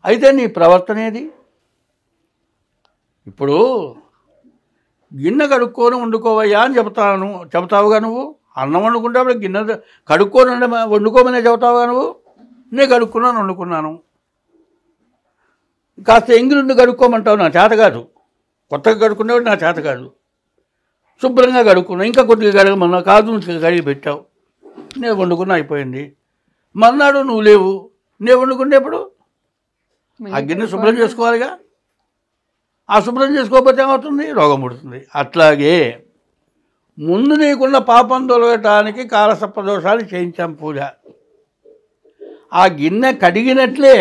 అయితే నీ ప్రవర్తన ఏది? ఇప్పుడు గిన్నె కడుక్కొని వండుకోవయ్యా అని చెబుతావుగా నువ్వు. అన్నం వండుకుంటే అప్పుడు గిన్నె కడుక్కొని వండుకోమనే చెబుతావుగా నువ్వు. నేను కడుక్కున్నాను, వండుకున్నాను. కాస్త ఎంగిలుండి కడుక్కోమంటావు, నా చేత కాదు. కొత్తగా కడుక్కునేవాడు నా చేత కాదు. శుభ్రంగా కడుక్కున్నావు, ఇంకా కొద్దిగా కడగమన్నా కాదు, కడిగి పెట్టావు, నేను వండుకున్నా, అయిపోయింది. మన్నాడు నువ్వు లేవు, నేను వండుకునేప్పుడు ఆ గిన్నె శుభ్రం చేసుకోవాలిగా. ఆ శుభ్రం చేసుకోకపోతే ఏమవుతుంది? రోగం పుడుతుంది. అట్లాగే ముందు నీకున్న పాపం తొలగటానికి కాలసర్పదోషాలు చేయించాం పూజ. ఆ గిన్నె కడిగినట్లే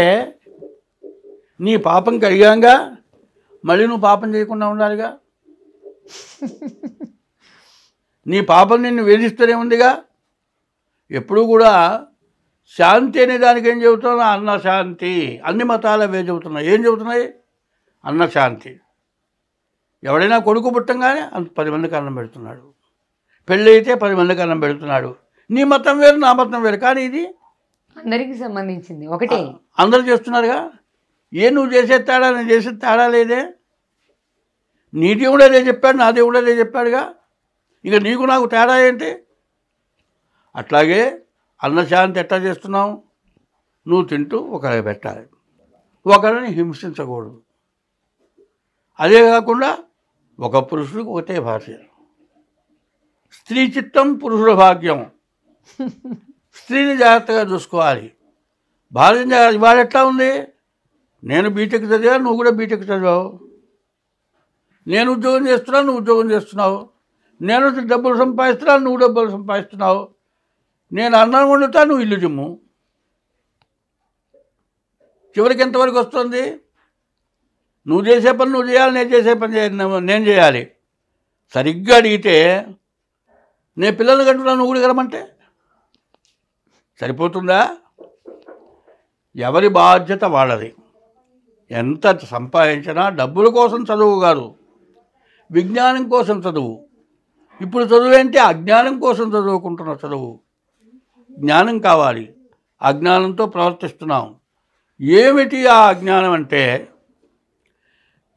నీ పాపం కడిగాంగా, మళ్ళీ నువ్వు పాపం చేయకుండా ఉండాలిగా. నీ పాపం నిన్ను వేధిస్తూనే ఉందిగా. ఎప్పుడు కూడా శాంతి అనే దానికి ఏం చెబుతున్నా? అన్న శాంతి. అన్ని మతాలు అవే చెబుతున్నాయి. ఏం చెబుతున్నాయి? అన్న శాంతి. ఎవడైనా కొడుకు పుట్టంగానే అంత 10 మందికి అన్నం పెడుతున్నాడు. పెళ్ళి అయితే 10 మందికి అన్నం పెడుతున్నాడు. నీ మతం వేరు, నా మతం వేరు, కానీ ఇది అందరికీ సంబంధించింది ఒకటే. అందరూ చేస్తున్నారుగా. నువ్వు చేసే తేడా, నేను చేసే తేడా లేదే. నీ దేవుడు అదే చెప్పాడు, నా దేవుడు అదే చెప్పాడుగా. ఇక నీకు నాకు తేడా ఏంటి? అట్లాగే అన్నశాంతి ఎట్లా చేస్తున్నావు? నువ్వు తింటూ ఒకరికి పెట్టాలి, ఒకరిని హింసించకూడదు. అదే కాకుండా ఒక పురుషుడికి ఒకటే భార్య. స్త్రీ చిత్తం పురుషుల భాగ్యం. స్త్రీని జాగ్రత్తగా చూసుకోవాలి. భార్య ఇవాళ ఎట్లా ఉంది? నేను బీటెక్ చదివా, నువ్వు కూడా బీటెక్ చదివావు. నేను ఉద్యోగం చేస్తున్నావు, నువ్వు ఉద్యోగం చేస్తున్నావు. నేను డబ్బులు సంపాదిస్తున్నాను, నువ్వు డబ్బులు సంపాదిస్తున్నావు. నేను అన్నం వండుతా, నువ్వు ఇల్లు చిమ్ము. చివరికి ఎంతవరకు వస్తుంది? నువ్వు చేసే పని నువ్వు చేయాలి, నేను చేసే పని నేను చేయాలి. సరిగ్గా అడిగితే నేను పిల్లల్ని కంటున్నాను, నువ్వు కూడా కలమంటే సరిపోతుందా? ఎవరి బాధ్యత వాళ్ళది. ఎంత సంపాదించినా డబ్బుల కోసం చదువు కాదు, విజ్ఞానం కోసం చదువు. ఇప్పుడు చదువు ఏంటి? అజ్ఞానం కోసం చదువుకుంటున్న చదువు. జ్ఞానం కావాలి. అజ్ఞానంతో ప్రవర్తిస్తున్నాం. ఏమిటి ఆ అజ్ఞానం అంటే,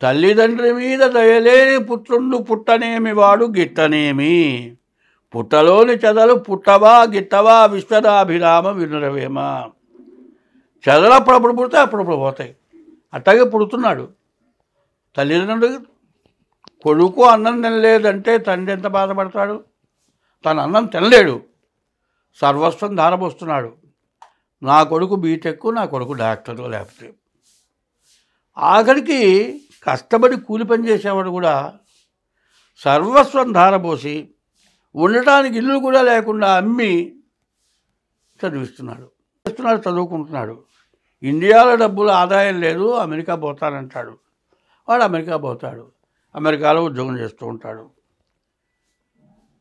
తల్లిదండ్రి మీద దయలేని పుత్రుండు పుట్టనేమి వాడు గిట్టనేమి, పుట్టలోని చెదలు పుట్టవా గిట్టవా విశ్వదాభిరామ వినురవేమ. చెదలు అప్పుడప్పుడు పుడితే అప్పుడప్పుడు పోతాయి. అట్లాగే పుడుతున్నాడు. తల్లిదండ్రులు కొడుకు అన్నం తినలేదంటే తండ్రి ఎంత బాధపడతాడు? తను అన్నం తినలేడు, సర్వస్వం ధారపోస్తున్నాడు. నా కొడుకు బీటెక్, నా కొడుకు డాక్టరు, లేకపోతే ఆఖరికి కష్టపడి కూలి పని చేసేవాడు కూడా సర్వస్వం ధారపోసి ఉండటానికి ఇల్లు కూడా లేకుండా అమ్మి చదివిస్తున్నాడు, చదువుకుంటున్నాడు. ఇండియాలో డబ్బులు ఆదాయం లేదు, అమెరికా పోతానంటాడు. వాడు అమెరికా పోతాడు, అమెరికాలో ఉద్యోగం చేస్తూ ఉంటాడు.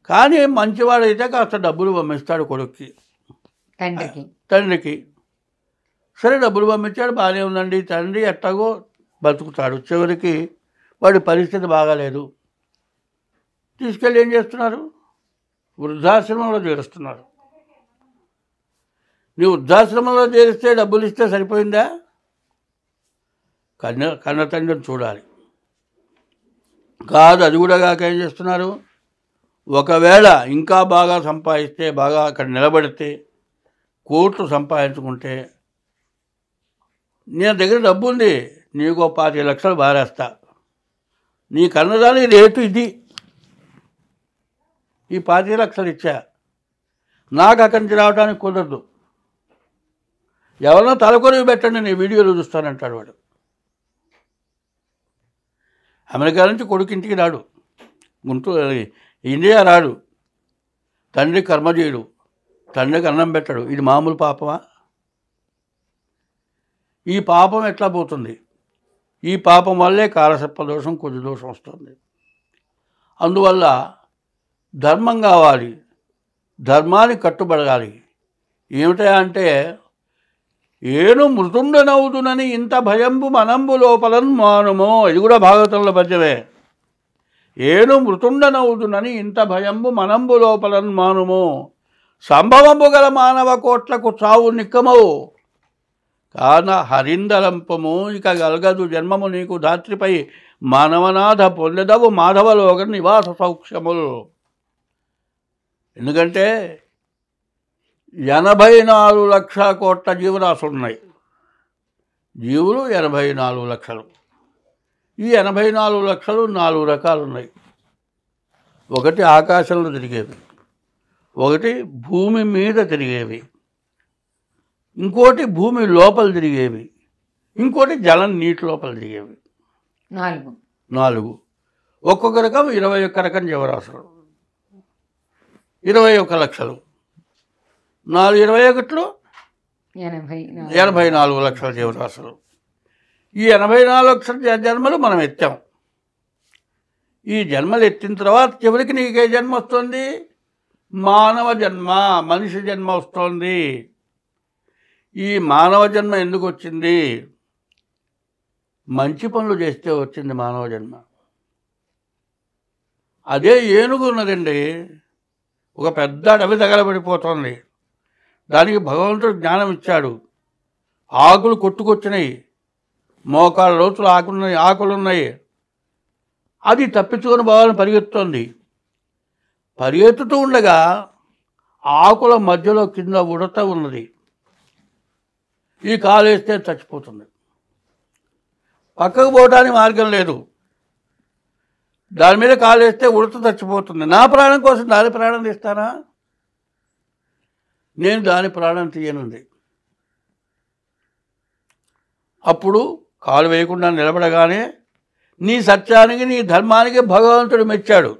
కానీ మంచివాడైతే కాస్త డబ్బులు పంపిస్తాడు కొడుక్కి, తండ్రికి. సరే డబ్బులు పంపించాడు, బాగానే ఉందండి. తండ్రి ఎట్టగో బతుకుతాడు. చివరికి వాడి పరిస్థితి బాగాలేదు. తీసుకెళ్ళి ఏం చేస్తున్నారు? వృద్ధాశ్రమంలో చేరుస్తున్నారు. నువ్వు వృద్ధాశ్రమంలో చేరిస్తే డబ్బులు ఇస్తే సరిపోయిందా? కన్న తండ్రిని చూడాలి. కాదు, అది కూడా కాక ఏం చేస్తున్నారు? ఒకవేళ ఇంకా బాగా సంపాదిస్తే, బాగా అక్కడ నిలబడితే, కోట్లు సంపాదించుకుంటే, నీ దగ్గర డబ్బు ఉంది, నీకు 25 లక్షలు బారేస్తా, నీ కన్నదాని రేటు ఇది, ఈ 25 లక్షలు ఇచ్చా, నాకు అక్కడి నుంచి రావడానికి కుదరదు, ఎవరినో తలకొరివి పెట్టండి, నీ వీడియోలు చూస్తానంటాడు వాడు. అమెరికా నుంచి కొడుకు ఇంటికి రాడు, ఇండియా రాడు, తండ్రి కర్మజీయుడు, తండ్రికి అన్నం పెట్టడు. ఇది మామూలు పాపమా? ఈ పాపం ఎట్లా పోతుంది? ఈ పాపం వల్లే కాలసర్ప దోషం, కొద్ది దోషం వస్తుంది. అందువల్ల ధర్మం కావాలి, ధర్మానికి కట్టుబడాలి. ఏమిటా అంటే, ఏను మృతుండనవుదునని ఇంత భయంబు మనంబు లోపలన్ మానుమో. ఇది కూడా భాగవతంలో పద్యమే. ఏను మృతుండనవుదునని ఇంత భయంబు మనంబు లోపలన్ మానుమో, సంభవంబు గల మానవ కోట్లకు చావు నిక్కమవు, కాన హరిందలంపము ఇక గలగదు జన్మము నీకు ధాత్రిపై, మానవనాథ పొందెదవు మాధవలోక నివాస సౌఖ్యములు. ఎందుకంటే 84 లక్షల కోట్ల జీవరాశులు ఉన్నాయి. జీవులు 84 లక్షలు. ఈ 84 లక్షలు 4 రకాలు ఉన్నాయి. ఒకటి ఆకాశంలో తిరిగేవి, ఒకటి భూమి మీద తిరిగేవి, ఇంకోటి భూమి లోపల తిరిగేవి, ఇంకోటి జలం నీటి లోపల తిరిగేవి. 4. ఒక్కొక్క రకం 21 రకం జీవరాశులు, 21 లక్షలు. 4 21 84 లక్షల జీవరాశులు. ఈ 84 లక్షల జన్మలు మనం ఎత్తాం. ఈ జన్మలు ఎత్తిన తర్వాత చివరికి నీకే జన్మ వస్తుంది? మానవ జన్మ, మనిషి జన్మ వస్తుంది. ఈ మానవ జన్మ ఎందుకు వచ్చింది? మంచి పనులు చేస్తే వచ్చింది మానవ జన్మ. అదే ఏనుగు ఉన్నదండి, ఒక పెద్ద అడవి తగలబడిపోతుంది. దానికి భగవంతుడు జ్ఞానం ఇచ్చాడు. ఆకులు కొట్టుకొచ్చినాయి, మోకాళ్ళ లోతులు ఆకులున్నాయి. అది తప్పించుకొని పోవాలని పరిగెత్తుతోంది. పరిగెత్తుతూ ఉండగా ఆకుల మధ్యలో కింద ఉడత ఉన్నది. ఈ కాలు వేస్తే చచ్చిపోతుంది. పక్కకు పోవడానికి మార్గం లేదు. దాని మీద కాలు వేస్తే ఉడత చచ్చిపోతుంది. నా ప్రాణం కోసం దాని ప్రాణం తీస్తానా? నేను దాని ప్రాణం తీయనుంది. అప్పుడు కాలు వేయకుండా నిలబడగానే నీ సత్యానికి, నీ ధర్మానికి భగవంతుడు మెచ్చాడు.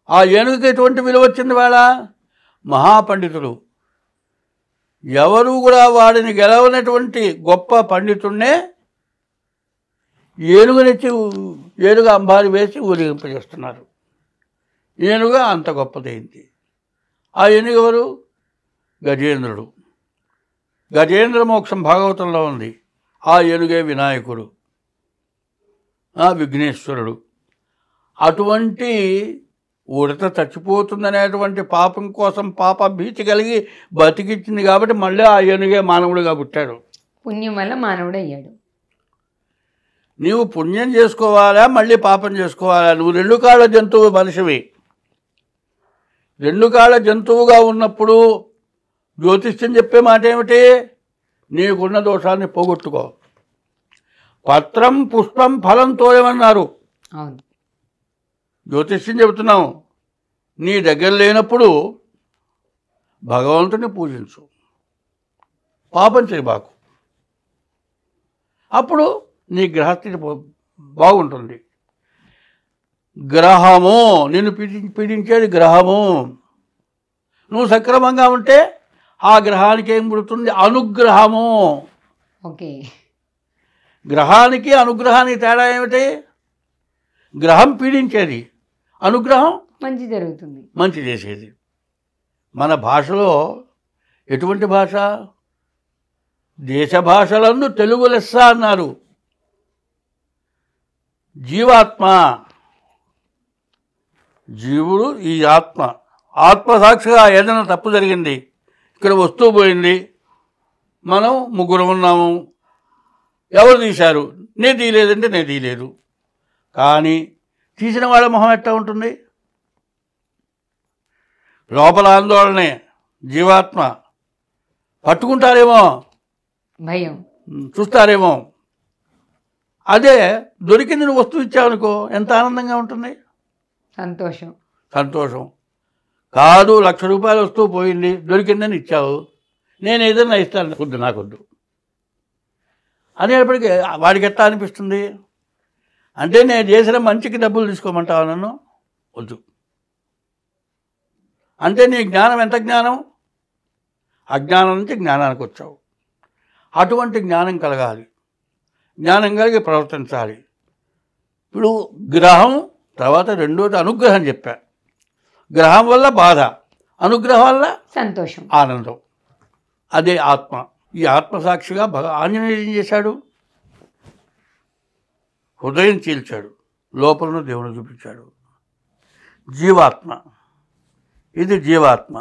ఆ ఏనుగుకి ఎటువంటి విలువ వచ్చింది? వాళ్ళ మహాపండితుడు, ఎవరు కూడా వాడిని గెలవనటువంటి గొప్ప పండితుడినే ఏనుగునిచ్చి ఏనుగు అంబారి వేసి ఊరేగింపజేస్తున్నారు. ఏనుగు అంత గొప్పదైంది. ఆ ఏనుగు ఎవరు? గజేంద్రుడు. గజేంద్ర మోక్షం భాగవతంలో ఉంది. ఆ ఏనుగే వినాయకుడు, ఆ విఘ్నేశ్వరుడు. అటువంటి ఉడత చచ్చిపోతుందనేటువంటి పాపం కోసం పాప భీతి కలిగి బతికించింది కాబట్టి మళ్ళీ ఆ ఏనుగే మానవుడిగా పుట్టాడు. పుణ్యం వల్ల మానవుడు అయ్యాడు. నీవు పుణ్యం చేసుకోవాలా, మళ్ళీ పాపం చేసుకోవాలా? నువ్వు రెండు కాళ్ళ జంతువు మనిషివి. రెండు కాళ్ళ జంతువుగా ఉన్నప్పుడు జ్యోతిష్యం చెప్పే మాట ఏమిటి? నీకున్న దోషాన్ని పోగొట్టుకో. పత్రం పుష్పం ఫలం తోయమన్నారు. అవును, జ్యోతిష్యం చెబుతున్నాం. నీ దగ్గర లేనప్పుడు భగవంతుని పూజించు, పాపం చేయబాకు. అప్పుడు నీ గ్రహస్థితి బాగుంటుంది. గ్రహము నిన్ను పీడించేది గ్రహము. నువ్వు సక్రమంగా ఉంటే ఆ గ్రహానికి ఏం పుడుతుంది? అనుగ్రహము. ఓకే. గ్రహానికి అనుగ్రహానికి తేడా ఏమిటి? గ్రహం పీడించేది, అనుగ్రహం మంచి జరుగుతుంది, మంచి చేసేది. మన భాషలో ఎటువంటి భాష? దేశ భాషలందు తెలుగు లెస్స అన్నారు. జీవాత్మ, జీవుడు ఈ ఆత్మ. ఆత్మసాక్షిగా ఏదైనా తప్పు జరిగింది, ఇక్కడ వస్తువు పోయింది, మనం ముగ్గురు ఉన్నాము, ఎవరు తీశారు? నేను తీయలేదంటే నేను తీయలేదు. కానీ తీసిన వాళ్ళ మొహం ఎట్లా ఉంటుంది? లోపల ఆందోళనే. జీవాత్మ పట్టుకుంటారేమో, భయం, చూస్తారేమో. అదే దొరికింది నువ్వు వస్తువు ఇచ్చావనుకో, ఎంత ఆనందంగా ఉంటుంది? సంతోషం. సంతోషం కాదు. 1,00,000 రూపాయల వస్తువు పోయింది, దొరికిందని ఇచ్చావు, నేను ఏదైనా ఇస్తాను, వద్దు నాకొద్దు అనేప్పటికీ వాడికి ఎట్లా అనిపిస్తుంది? అంటే నేను చేసిన మంచికి డబ్బులు తీసుకోమంటావా నన్ను? వద్దు. అంటే నీ జ్ఞానం ఎంత జ్ఞానం? అజ్ఞానం నుంచి జ్ఞానానికి వచ్చావు. అటువంటి జ్ఞానం కలగాలి, జ్ఞానం కలిగి ప్రవర్తించాలి. ఇప్పుడు గ్రహం తర్వాత రెండోది అనుగ్రహం చెప్పా. గ్రహం వల్ల బాధ, అనుగ్రహం వల్ల సంతోషం, ఆనందం. అదే ఆత్మ. ఈ ఆత్మసాక్షిగా ఆంజనేయుడు ఏం చేశాడు? హృదయం చీల్చాడు, లోపలను దేవుని చూపించాడు. జీవాత్మ, ఇది జీవాత్మ.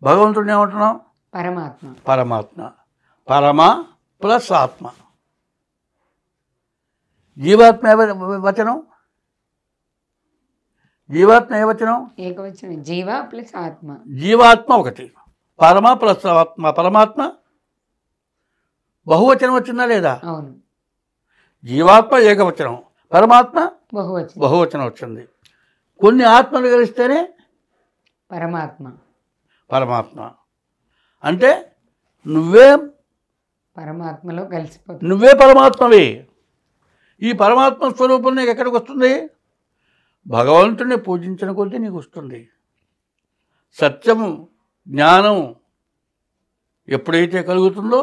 భగవంతుడిని ఏమంటున్నాం? పరమాత్మ. పరమాత్మ. పరమ ప్లస్ ఆత్మ. జీవాత్మ వచనం, జీవాత్మ ఏ వచనం? ఏకవచనం. జీవ ప్లస్ ఆత్మ. జీవాత్మ ఒకటి, పరమ ప్లస్ ఆత్మ. పరమాత్మ బహువచనం వచ్చిందా లేదా? అవును. జీవాత్మ ఏకవచనం, పరమాత్మ బహువచనం. బహువచనం వచ్చింది. కొన్ని ఆత్మలు కలిస్తేనే పరమాత్మ. పరమాత్మ. అంటే నువ్వే పరమాత్మలో కలిసిపోతుంది. నువ్వే పరమాత్మవి. ఈ పరమాత్మ స్వరూపం నీకు ఎక్కడికి వస్తుంది? భగవంతుడిని పూజించిన కొద్దీ నీకు వస్తుంది. సత్యము, జ్ఞానం ఎప్పుడైతే కలుగుతుందో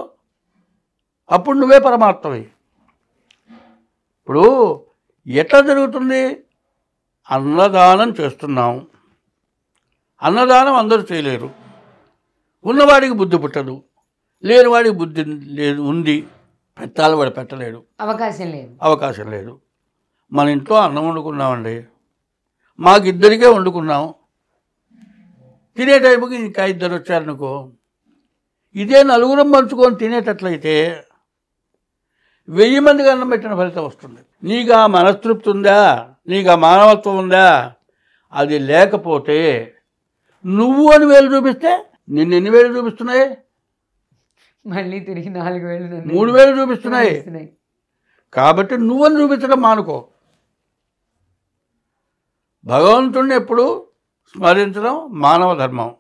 అప్పుడు నువ్వే పరమాత్మవి. ఇప్పుడు ఎట్లా జరుగుతుంది? అన్నదానం చేస్తున్నాం. అన్నదానం అందరూ చేయలేరు. ఉన్నవాడికి బుద్ధి పుట్టదు, లేనివాడికి బుద్ధి లేదు, ఉంది, పెట్టాలి, వాడు పెట్టలేడు, అవకాశం లేదు. అవకాశం లేదు. మన ఇంట్లో అన్నం వండుకున్నామండి, మాకిద్దరికే వండుకున్నాం, తినే టైపుకి ఇంకా ఇద్దరు వచ్చారనుకో, ఇదే నలుగురం పంచుకొని తినేటట్లయితే 1000 మందికి అన్నం పెట్టిన ఫలితం వస్తుంది. నీకు ఆ మనస్తృప్తి ఉందా, నీకు ఆ మానవత్వం ఉందా? అది లేకపోతే నువ్వు అని వేలు చూపిస్తే నిన్ను ఎన్ని వేలు చూపిస్తున్నాయి? మళ్ళీ తిరిగి 4 వేలు 3 వేలు చూపిస్తున్నాయి. కాబట్టి నువ్వని చూపించడం మానుకో. భగవంతుణ్ణి ఎప్పుడు స్మరించడం మానవ ధర్మం.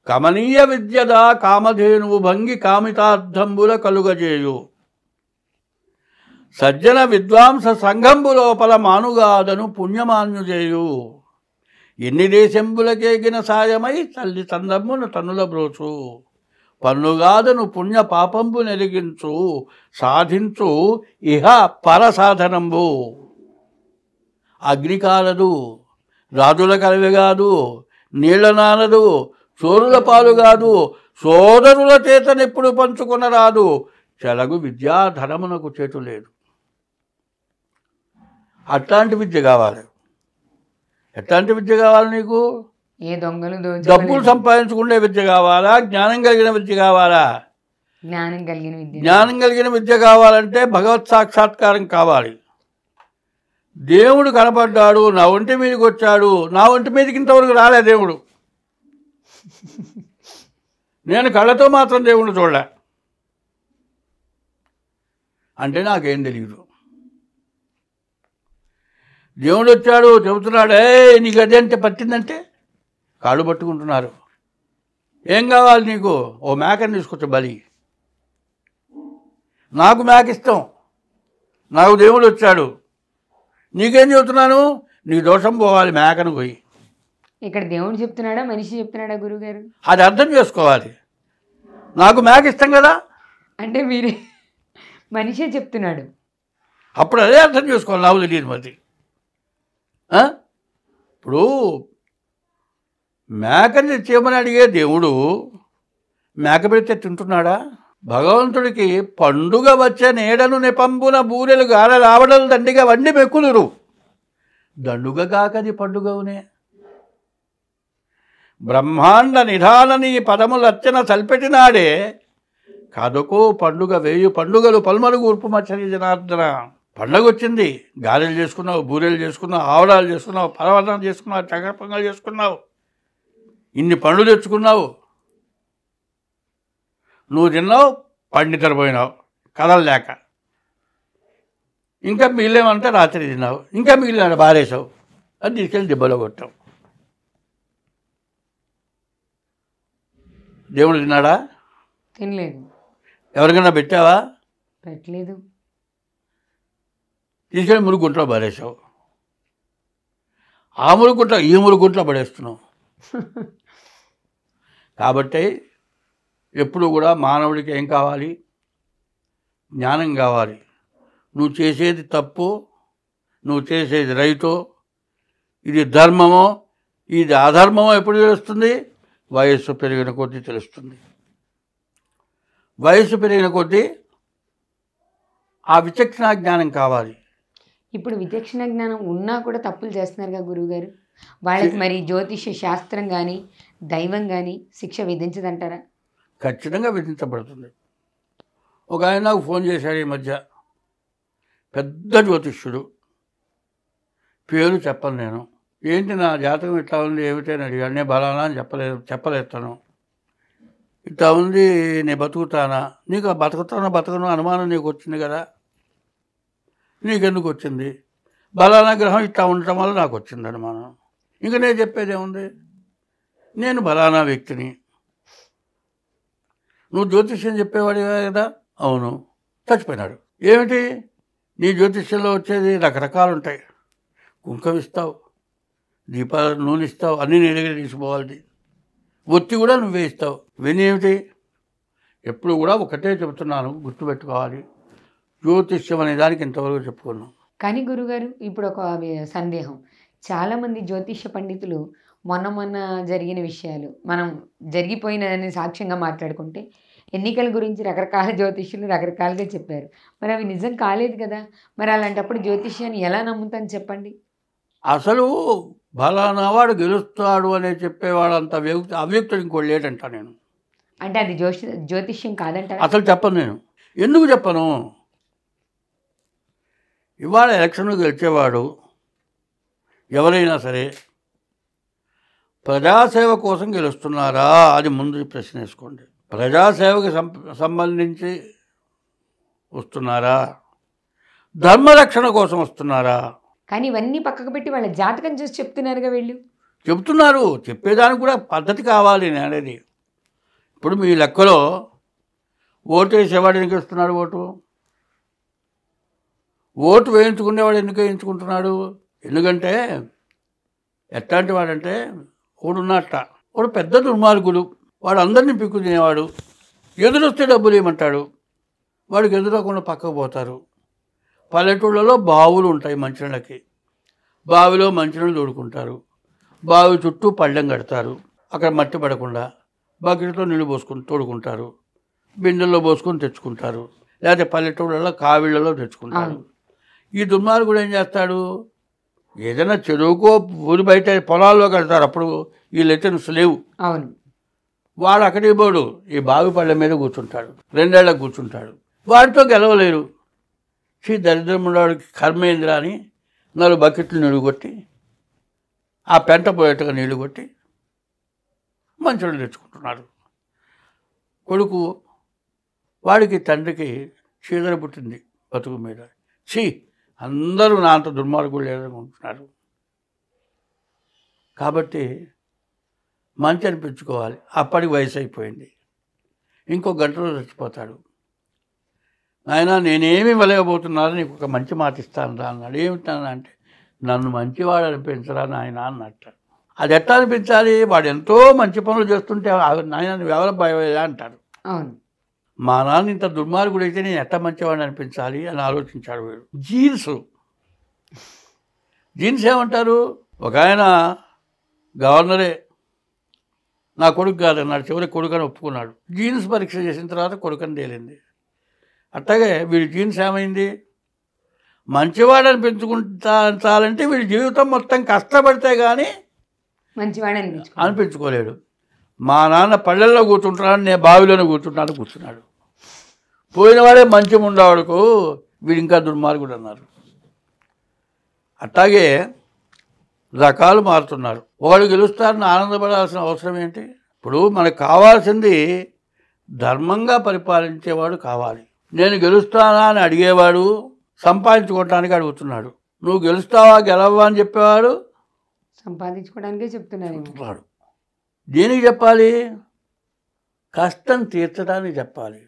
కమనీయ విద్యదా కామధేనువు భంగి కామితార్థంబుల కలుగజేయు సజ్జన విద్వాంస సంఘంబు లోపల మానుగాదను పుణ్యమాన్యుజేయు ఎన్ని దేశంబులకేగిన సాయమై తల్లి సందమ్మును తన్నుల బ్రోచు పన్నుగాదను పుణ్య పాపంబు నెరిగించు సాధించు ఇహ పర సాధనంబు. అగ్ని కాలదు, రాజుల కలవి కాదు, నీళ్ల నానదు, చోరుల పాలు కాదు, సోదరుల చేతనెప్పుడు పంచుకున్న రాదు, చెలగు విద్యాధనమునకు చేటు లేదు. అట్లాంటి విద్య కావాలి. ఎట్లాంటి విద్య కావాలి నీకు? ఏ దొంగలు డబ్బులు సంపాదించుకునే విద్య కావాలా, జ్ఞానం కలిగిన విద్య కావాలా? జ్ఞానం కలిగిన విద్య. జ్ఞానం కలిగిన విద్య కావాలంటే భగవత్ సాక్షాత్కారం కావాలి. దేవుడు కనపడ్డాడు, నా ఒంటి మీదకి వచ్చాడు, నా ఒంటి మీదకి ఇంతవరకు రాలే దేవుడు. నేను కళ్ళతో మాత్రం దేవుడిని చూడలే అంటే నాకేం తెలియదు. దేవుడు వచ్చాడు చెబుతున్నాడు, నీకు అదే అంటే పట్టిందంటే కాళ్ళు పట్టుకుంటున్నారు. ఏం కావాలి నీకు? ఓ మేకని తీసుకొచ్చా బలి. నాకు మేక ఇష్టం, నాకు దేవుడు వచ్చాడు. నీకేం చెబుతున్నాను? నీకు దోషం పోవాలి, మేకను పోయి. ఇక్కడ దేవుడు చెప్తున్నాడా మనిషి చెప్తున్నాడా గురుగారు? అది అర్థం చేసుకోవాలి. నాకు మేక ఇష్టం కదా అంటే మీరే మనిషే చెప్తున్నాడు. అప్పుడు అదే అర్థం చేసుకోవాలి. నాకు తెలియదు మరి. ఇప్పుడు మేకని తెచ్చేయమని అడిగే దేవుడు మేక పెడితే తింటున్నాడా? భగవంతుడికి పండుగ వచ్చే నేడను నెపంబున బూరెలు గారెలు ఆవడలు దండిగా వండి మెక్కులురు దండుగ కాకది పండుగవునే. బ్రహ్మాండ నిధానని పదములర్చన సల్పెటినాడే కాదకో పండుగ 1000 పండుగలు పల్మరుగు ఉర్పు మచ్చని జనార్దన. పండుగ వచ్చింది, గారెలు చేసుకున్నావు, బూరెలు చేసుకున్నావు, ఆవడాలు చేసుకున్నావు, పరవదనం చేసుకున్నావు, చక్కెర పొంగలు చేసుకున్నావు, ఇన్ని పండ్లు తెచ్చుకున్నావు. నువ్వు తిన్నావు, పండితరపోయినావు కదలలేక. ఇంకా మిగిలేమంటే రాత్రి తిన్నావు, ఇంకా మిగిలిన బారేసావు, అది తీసుకెళ్ళి దెబ్బలో కొట్టావు. దేవుడు తిన్నాడా? తినలేదు. ఎవరికైనా పెట్టావా? పెట్టలేదు. తీసుకెళ్ళి మురుగుంట్లో బారేసావు. ఆ మురుగుంట్లో ఈ మురుగుంట్లో పడేస్తున్నావు. కాబట్టి ఎప్పుడు కూడా మానవుడికి ఏం కావాలి? జ్ఞానం కావాలి. నువ్వు చేసేది తప్పు, నువ్వు చేసేది రైటో, ఇది ధర్మమో, ఇది అధర్మమో ఎప్పుడు తెలుస్తుంది? వయస్సు పెరిగిన కొద్దీ తెలుస్తుంది. వయస్సు పెరిగిన కొద్దీ ఆ విచక్షణ జ్ఞానం కావాలి. ఇప్పుడు విచక్షణ జ్ఞానం ఉన్నా కూడా తప్పులు చేస్తున్నారుగా గురువుగారు. వాళ్ళకి మరి జ్యోతిష శాస్త్రం కానీ దైవం కానీ శిక్ష విధించదంటారా? ఖచ్చితంగా విధించబడుతుంది. ఒక ఆయన నాకు ఫోన్ చేశాడు ఈ మధ్య, పెద్ద జ్యోతిష్యుడు, పేరు చెప్పను నేను. ఏంటి నా జాతకం ఇట్లా ఉంది ఏమిటని అడిగాడు. నేను బలానా అని చెప్పలేస్తాను. ఇట్లా ఉంది, నేను బతుకుతానా? నీకు బతకను అనుమానం నీకు వచ్చింది కదా. నీకెందుకు వచ్చింది? బలానా గ్రహం ఇట్లా ఉండటం వల్ల నాకు వచ్చింది అనుమానం. ఇంకా నేను చెప్పేది ఏముంది? నేను బలానా వ్యక్తిని. నువ్వు జ్యోతిష్యం చెప్పేవాడివే కదా. అవును. చచ్చిపోయినాడు. ఏమిటి నీ జ్యోతిష్యంలో వచ్చేది? రకరకాలు ఉంటాయి. కుంకం ఇస్తావు, దీపాల నూనె ఇస్తావు, అన్నీ నీ దగ్గర తీసుకోవాలి. ఒత్తి కూడా నువ్వే ఇస్తావు. ఇవన్నీ ఏమిటి? ఎప్పుడు కూడా ఒకటే చెబుతున్నాను, గుర్తుపెట్టుకోవాలి. జ్యోతిష్యం అనే దానికి ఇంతవరకు చెప్పుకున్నాం. కానీ గురుగారు ఇప్పుడు ఒక సందేహం. చాలామంది జ్యోతిష పండితులు మొన్న జరిగిన విషయాలు మనం జరిగిపోయినదని సాక్ష్యంగా మాట్లాడుకుంటే ఎన్నికల గురించి రకరకాల జ్యోతిష్యులు రకరకాలుగా చెప్పారు. మరి అవి నిజం కాలేదు కదా! మరి అలాంటప్పుడు జ్యోతిష్యాన్ని ఎలా నమ్ముతాను చెప్పండి? అసలు ఫలానా వాడు గెలుస్తాడు అని చెప్పేవాడంత అవ్యక్తుడు ఇంకోటి లేడంట నేను. అంటే అది జ్యోతిష్యం కాదంటారా? అసలు చెప్పను నేను. ఎందుకు చెప్పను? ఇవాళ ఎలక్షన్లు గెలిచేవాడు ఎవరైనా సరే ప్రజాసేవ కోసం గెలుస్తున్నారా అది ముందు ప్రశ్న వేసుకోండి. ప్రజాసేవకి సంబంధించి వస్తున్నారా, ధర్మరక్షణ కోసం వస్తున్నారా? కానీ ఇవన్నీ పక్కకు పెట్టి వాళ్ళ జాతకం చూసి చెప్తున్నారుగా వీళ్ళు. చెప్తున్నారు, చెప్పేదానికి కూడా పద్ధతి కావాలి నేను అనేది. ఇప్పుడు మీ లెక్కలో ఓటు వేసేవాడు ఎందుకు ఇస్తున్నాడు? ఓటు వేయించుకునేవాడు ఎందుకు వేయించుకుంటున్నాడు? ఎందుకంటే ఎట్లాంటి వాడంటే వాడున్నట్ట, వాడు పెద్ద దుర్మార్గుడు, వాడు అందరినీ పిక్కు తినేవాడు, ఎదురొస్తే డబ్బులు ఇవ్వమంటాడు, వాడికి ఎదురకుండా పక్కకు పోతారు. పల్లెటూళ్ళలో బావులు ఉంటాయి మంచినీళ్ళకి, బావిలో మంచినీళ్ళు తోడుకుంటారు, బావి చుట్టూ పళ్ళెం కడతారు, అక్కడ మట్టి పడకుండా బకెట్తో నీళ్ళు పోసుకొని తోడుకుంటారు, బిందెల్లో పోసుకొని తెచ్చుకుంటారు, లేకపోతే పల్లెటూళ్ళలో కావిళ్ళలో తెచ్చుకుంటారు. ఈ దుర్మార్గుడు ఏం చేస్తాడు? ఏదైనా చెరువుకో ఊరి బయట పొలాల్లో కడతారు, అప్పుడు ఈ లెటర్స్ లేవు. అవును, వాడు అక్కడికి పోడు, ఈ బావి పళ్ళ మీద కూర్చుంటాడు, 2 ఏళ్ళకు కూర్చుంటాడు, వాడితో గెలవలేరు. దరిద్రముడికి కర్మేంద్ర అని 4 బకెట్లు నీళ్ళు కొట్టి ఆ పెంట పోయేట్టుగా నీళ్లు కొట్టి మంచినీళ్ళు తెచ్చుకుంటున్నాడు. కొడుకు వాడికి తండ్రికి చీదర పుట్టింది బతుకు మీద. అందరూ నా అంత దుర్మార్గులు లేదనుకుంటున్నారు. కాబట్టి మంచి అనిపించుకోవాలి. అప్పటికి వయసు అయిపోయింది, ఇంకో గంటలో చచ్చిపోతాడు. ఆయన నేనేమి ఇవ్వలేకపోతున్నాను, నీకు ఒక మంచి మాట ఇస్తాను రా అన్నాడు. ఏమిటాను అంటే, నన్ను మంచివాడు అనిపించరా నాయన అన్నట్టు. అది ఎట్లా అనిపించాలి? వాడు ఎంతో మంచి పనులు చేస్తుంటే నాయన నువ్వు ఎవరు భయమయ్యా అంటారు. అవును, మా నాన్న ఇంత దుర్మార్గుడు అయితే నేను ఎట్లా మంచివాడిని అనిపించాలి అని ఆలోచించాడు వీడు. జీన్స్ ఏమంటారు? ఒక ఆయన గవర్నరే నా కొడుకు కాదన్నాడు, చివరికి కొడుకు అని ఒప్పుకున్నాడు. జీన్స్ పరీక్ష చేసిన తర్వాత కొడుకని తేలింది. అట్లాగే వీడి జీన్స్ ఏమైంది? మంచివాడని పెంచుకుంటాలంటే వీడి జీవితం మొత్తం కష్టపడితే కానీ మంచివాడు అనిపించుకోలేడు. మా నాన్న పల్లెల్లో కూర్చుంటున్నాడు, నేను బావిలోనే కూర్చున్నాడు. పోయినవాడే మంచి ఉండవాడుకు, వీడు ఇంకా దుర్మార్గుడు అన్నారు. అట్లాగే రకాలు మారుతున్నారు. ఒకడు గెలుస్తారని ఆనందపడాల్సిన అవసరం ఏంటి? ఇప్పుడు మనకు కావాల్సింది ధర్మంగా పరిపాలించేవాడు కావాలి. నేను గెలుస్తానా అని అడిగేవాడు సంపాదించుకోవటానికి అడుగుతున్నాడు. నువ్వు గెలవవా అని చెప్పేవాడు సంపాదించుకోవడానికే చెప్తున్నాడు. దేనికి చెప్పాలి? కష్టం తీర్చడానికి చెప్పాలి,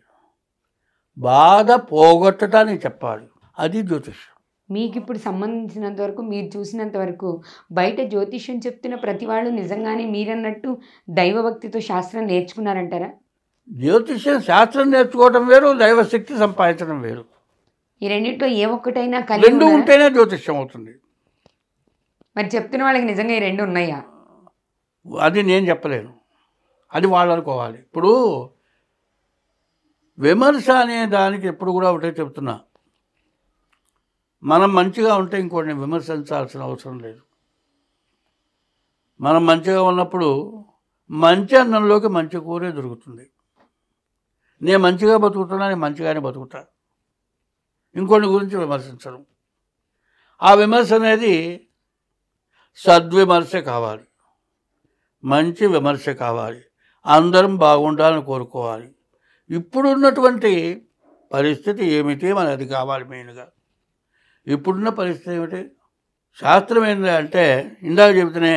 బాధ పోగొట్టడానికి చెప్పాలి. అది జ్యోతిష్యం. మీకు ఇప్పుడు సంబంధించినంత వరకు, మీరు చూసినంత వరకు బయట జ్యోతిష్యం చెప్తున్న ప్రతి వాళ్ళు నిజంగానే మీరన్నట్టు దైవభక్తితో శాస్త్రం నేర్చుకున్నారంటారా? జ్యోతిష్యం శాస్త్రం నేర్చుకోవడం వేరు, దైవశక్తి సంపాదించడం వేరు. ఈ రెండింటిలో ఏ ఒక్కటైనా రెండు ఉంటేనే జ్యోతిష్యం అవుతుంది. మరి చెప్తున్న వాళ్ళకి నిజంగా ఈ రెండు ఉన్నాయా? అది నేను చెప్పలేను, అది వాళ్ళు అనుకోవాలి. ఇప్పుడు విమర్శ అనే దానికి ఎప్పుడు కూడా ఒకటే చెప్తున్నా, మనం మంచిగా ఉంటే ఇంకోటిని విమర్శించాల్సిన అవసరం లేదు. మనం మంచిగా ఉన్నప్పుడు మంచి అన్నంలోకి మంచి కూరే దొరుకుతుంది. నేను మంచిగా బతుకుతున్నా, నేను మంచిగానే బతుకుతా, ఇంకొన్ని గురించి విమర్శించడం. ఆ విమర్శ అనేది సద్విమర్శ కావాలి, మంచి విమర్శ కావాలి, అందరం బాగుండాలని కోరుకోవాలి. ఇప్పుడున్నటువంటి పరిస్థితి ఏమిటి, మనది అది కావాలి. మెయిన్గా ఇప్పుడున్న పరిస్థితి ఏమిటి? శాస్త్రం ఏంటి అంటే, ఇందాక చెబుతూనే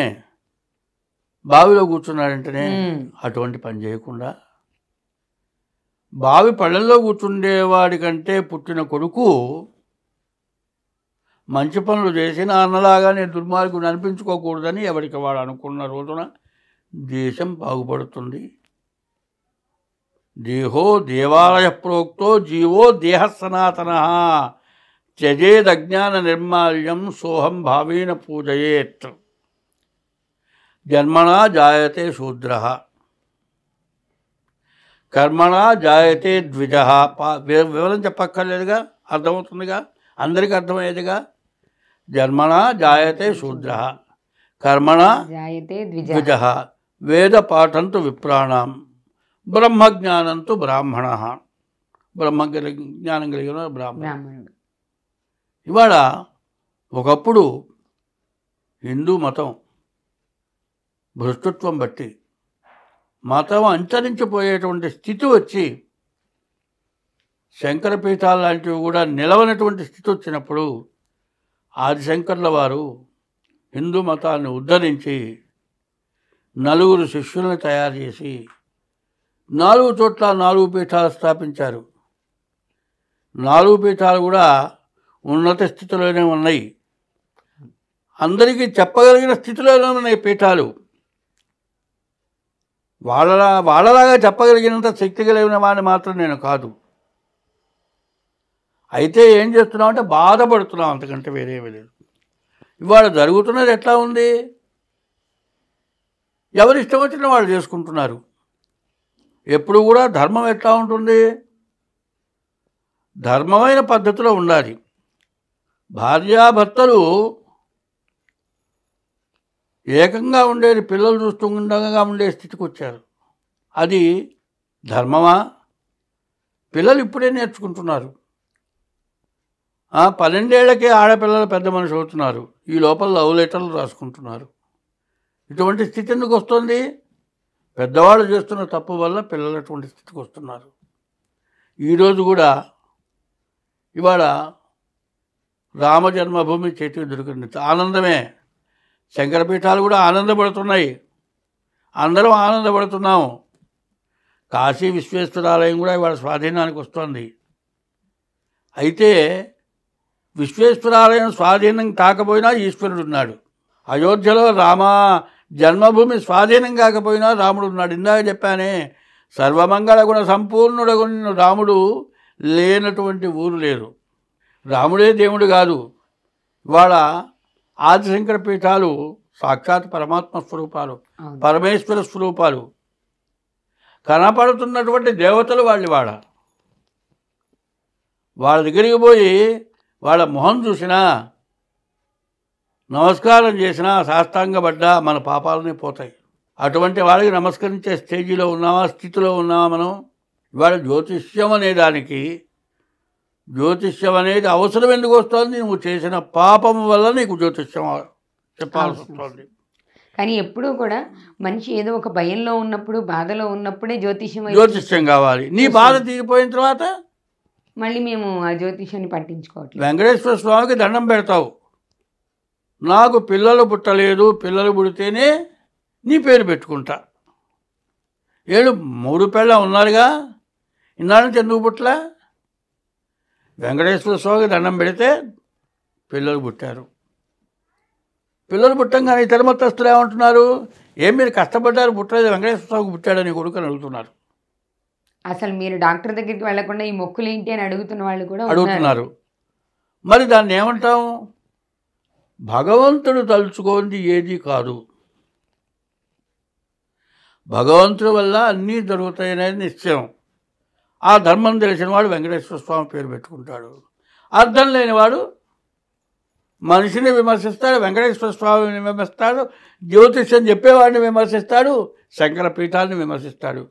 బావిలో కూర్చున్నాడంటేనే అటువంటి పని చేయకుండా, బావి పళ్ళల్లో కూర్చుండేవాడి కంటే పుట్టిన కొడుకు మంచి పనులు చేసి నాన్నలాగా నేను దుర్మార్గుని అనిపించుకోకూడదని ఎవరికి వాడు అనుకున్న రోజున దేశం బాగుపడుతుంది. దేహో దేవాలయ ప్రోక్తో జీవో దేహ సనాతన త్యజేదజ్ఞాన నిర్మాల్యం సోహం భావేన పూజయేత్ జన్మనా జాయతే శూద్ర. కర్మణ జాయతే ద్విజ. వివరం చెప్పక్కర్లేదుగా, అర్థమవుతుందిగా, అందరికీ అర్థమయ్యేదిగా. జన్మన జాయతే శూద్ర, కర్మణ జాయతే ద్విజ, ద్విజ. వేద పాఠంతు విప్రాణం, బ్రహ్మజ్ఞానంతు బ్రాహ్మణ. జ్ఞానం కలిగిన బ్రాహ్మణ. బ్రాహ్మణుడు. ఇవాళ ఒకప్పుడు హిందూ మతం భ్రష్టత్వం బట్టి మతం అంతరించిపోయేటువంటి స్థితి వచ్చి శంకరపీఠాలు లాంటివి కూడా నిలవనటువంటి స్థితి వచ్చినప్పుడు ఆదిశంకర్ల వారు హిందూ మతాన్ని ఉద్ధరించి 4 శిష్యులను తయారు చేసి 4 చోట్ల 4 పీఠాలు స్థాపించారు. 4 పీఠాలు కూడా ఉన్నత స్థితిలోనే ఉన్నాయి, అందరికీ చెప్పగలిగిన స్థితిలోనే ఉన్నాయి పీఠాలు. వాళ్ళలాగా చెప్పగలిగినంత శక్తి కలిగిన వాడిని మాత్రం నేను కాదు. అయితే ఏం చేస్తున్నాం అంటే బాధపడుతున్నాం, అంతకంటే వేరేమీ లేదు. ఇవాళ జరుగుతున్నది ఎట్లా ఉంది? ఎవరి ఇష్టం వచ్చిన వాళ్ళు చేసుకుంటున్నారు. ఎప్పుడు కూడా ధర్మం ఎట్లా ఉంటుంది? ధర్మమైన పద్ధతిలో ఉండాలి. భార్యాభర్తలు ఏకంగా ఉండేది పిల్లలు చూస్తుండగా ఉండే స్థితికి వచ్చారు. అది ధర్మమా? పిల్లలు ఇప్పుడే నేర్చుకుంటున్నారు. 12 ఏళ్లకే ఆడపిల్లలు పెద్ద మనిషి అవుతున్నారు. ఈ లోపల లవ్ లెటర్లు రాసుకుంటున్నారు. ఇటువంటి స్థితి ఎందుకు వస్తుంది? పెద్దవాళ్ళు చేస్తున్న తప్పు వల్ల పిల్లలు అటువంటి స్థితికి వస్తున్నారు. ఈరోజు కూడా ఇవాళ రామ జన్మభూమి చేతికి దొరికింది, ఆనందమే. శంకరపీఠాలు కూడా ఆనందపడుతున్నాయి, అందరం ఆనందపడుతున్నాము. కాశీ విశ్వేశ్వరాలయం కూడా ఇవాళ స్వాధీనానికి వస్తుంది. అయితే విశ్వేశ్వరాలయం స్వాధీనం కాకపోయినా ఈశ్వరుడు ఉన్నాడు. అయోధ్యలో రామ జన్మభూమి స్వాధీనం కాకపోయినా రాముడు ఉన్నాడు. ఇందాక చెప్పానే, సర్వమంగళ గుణ సంపూర్ణుడగున్న రాముడు లేనటువంటి ఊరు లేదు. రాముడే దేవుడు కాదు. ఇవాళ ఆదిశంకర పీఠాలు సాక్షాత్ పరమాత్మ స్వరూపాలు, పరమేశ్వర స్వరూపాలు. కనపడుతున్నటువంటి దేవతలు వాళ్ళ దగ్గరికి పోయి వాళ్ళ మొహం చూసినా, నమస్కారం చేసినా, సాష్టాంగపడ్డా మన పాపాలనే పోతాయి. అటువంటి వాళ్ళకి నమస్కరించే స్టేజీలో ఉన్నామా, స్థితిలో ఉన్నామా మనం? ఇవాళ జ్యోతిష్యం అనేది అవసరం ఎందుకు వస్తుంది? నువ్వు చేసిన పాపం వల్ల నీకు జ్యోతిష్యం చెప్పాల్సి వస్తుంది. కానీ ఎప్పుడూ కూడా మనిషి ఏదో ఒక భయంలో ఉన్నప్పుడు, బాధలో ఉన్నప్పుడే జ్యోతిష్యం కావాలి. నీ బాధ తీరిపోయిన తర్వాత మళ్ళీ మేము ఆ జ్యోతిష్యాన్ని పట్టించుకోవట్లేదు. వెంకటేశ్వర స్వామికి దండం పెడతావు, నాకు పిల్లలు పుట్టలేదు, పిల్లలు పుడితేనే నీ పేరు పెట్టుకుంటా. 3 పిల్లలు ఉన్నారుగా, ఇన్నాళ్ళ నుంచి ఎందుకు పుట్టలే? వెంకటేశ్వర స్వామికి దండం పెడితే పిల్లలు పుట్టారు. పిల్లలు పుట్టంగానే ఇతర మతస్థులు ఏమంటున్నారు? మీరు కష్టపడ్డారు, పుట్టలేదు, వెంకటేశ్వర స్వామికి పుట్టాడని కొడుకు అని అడుగుతున్నారు. అసలు మీరు డాక్టర్ దగ్గరికి వెళ్లకుండా ఈ మొక్కులు ఏంటి అని అడుగుతున్న వాళ్ళు కూడా అడుగుతున్నారు. మరి దాన్ని ఏమంటాం? భగవంతుడు తలుచుకోండి ఏది కాదు. భగవంతుడి వల్ల అన్నీ జరుగుతాయనేది నిశ్చయం. ఆ ధర్మం తెలిసిన వాడు వెంకటేశ్వర స్వామి పేరు పెట్టుకుంటాడు. అర్థం లేనివాడు మనిషిని విమర్శిస్తాడు, వెంకటేశ్వర స్వామిని విమర్శిస్తాడు, జ్యోతిష్యం చెప్పేవాడిని విమర్శిస్తాడు, శంకర పీఠాన్ని విమర్శిస్తాడు.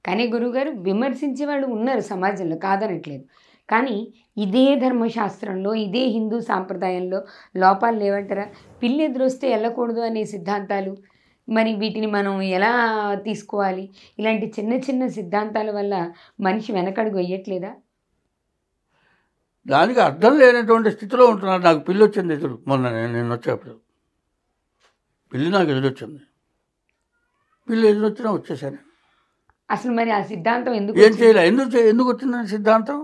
కానీ గురువుగారు, విమర్శించే వాళ్ళు ఉన్నారు సమాజంలో, కాదనట్లేదు. కానీ ఇదే ధర్మశాస్త్రంలో, ఇదే హిందూ సాంప్రదాయంలో లోపాలు లేవంటారా? పిల్లి ఎదురొస్తే వెళ్ళకూడదు అనే సిద్ధాంతాలు, మరి వీటిని మనం ఎలా తీసుకోవాలి? ఇలాంటి చిన్న చిన్న సిద్ధాంతాల వల్ల మనిషి వెనకడుగు వేయట్లేదా? దానికి అర్థం లేనటువంటి స్థితిలో ఉంటున్నారు. నాకు పిల్లి వచ్చింది ఎదురు, మొన్న నేను వచ్చేప్పుడు పిల్లి నాకు ఎదురొచ్చింది. పిల్లి ఎదురొచ్చినా వచ్చేసాను. అసలు మరి ఆ సిద్ధాంతం ఎందుకు ఏం చేయలే? ఎందుకు వచ్చిందని సిద్ధాంతం?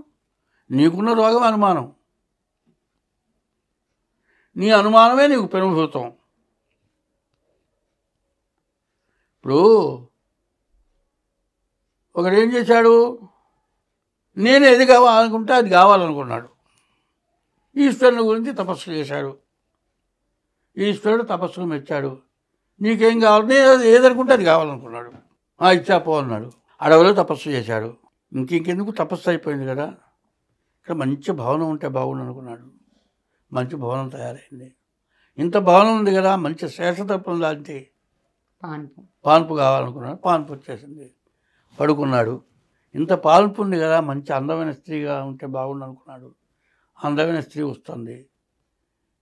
నీకున్న రోగం అనుమానం. నీ అనుమానమే నీకు పెనుభూతం. ఇప్పుడు ఒకడు ఏం చేశాడు? నేను ఏది కావాలనుకుంటే అది కావాలనుకున్నాడు. ఈశ్వరుని గురించి తపస్సు చేశాడు. ఈశ్వరుడు తపస్సును మెచ్చాడు. నీకేం కావాలి? నేను ఏదనుకుంటే అది కావాలనుకున్నాడు. ఇచ్చాపో అన్నాడు. అడవిలో తపస్సు చేశాడు. ఇంకెందుకు తపస్సు అయిపోయింది కదా, ఇక్కడ మంచి భవనం ఉంటే బాగుండు అనుకున్నాడు. మంచి భవనం తయారైంది. ఇంత భవనం ఉంది కదా, మంచి శేషతత్వం లాంటి పాన్పు కావాలనుకున్నాడు. పాన్పు వచ్చేసింది. పడుకున్నాడు. ఇంత పాన్పు ఉంది కదా, మంచి అందమైన స్త్రీగా ఉంటే బాగుండు అనుకున్నాడు. అందమైన స్త్రీ వస్తుంది.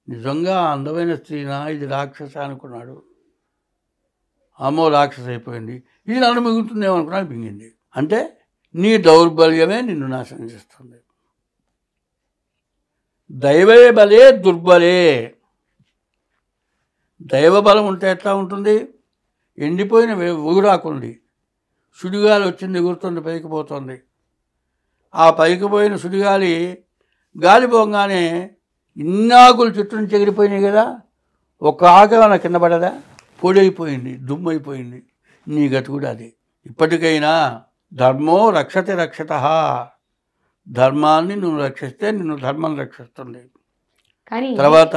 నిజంగా అందమైన స్త్రీనా, ఇది రాక్షస అనుకున్నాడు. అమ్మో రాక్షస అయిపోయింది. ఇది నన్ను మిగులుతుందేమో అనుకున్నాడు. మింగింది. అంటే నీ దౌర్బల్యమే నిన్ను నాశనం చేస్తుంది. దైవే బలే దుర్బలే. దైవ బలం ఉంటే ఎట్లా ఉంటుంది? ఎండిపోయిన ఊరాకుంది, సుడిగాలి వచ్చింది, ఎగురుతుంది, పైకి పోతుంది. ఆ పైకి పోయిన సుడిగాలి గాలి పోగానే ఇన్నాకులు చుట్టూ నుంచి ఎగిరిపోయినాయి కదా, ఒక ఆకేమైనా కింద పడదా? పొడైపోయింది, దుమ్మైపోయింది. నీ గతి కూడా అది. ఇప్పటికైనా ధర్మో రక్షతే రక్షత. ధర్మాన్ని నువ్వు రక్షిస్తే నిన్ను ధర్మం రక్షిస్తుంది. కానీ తర్వాత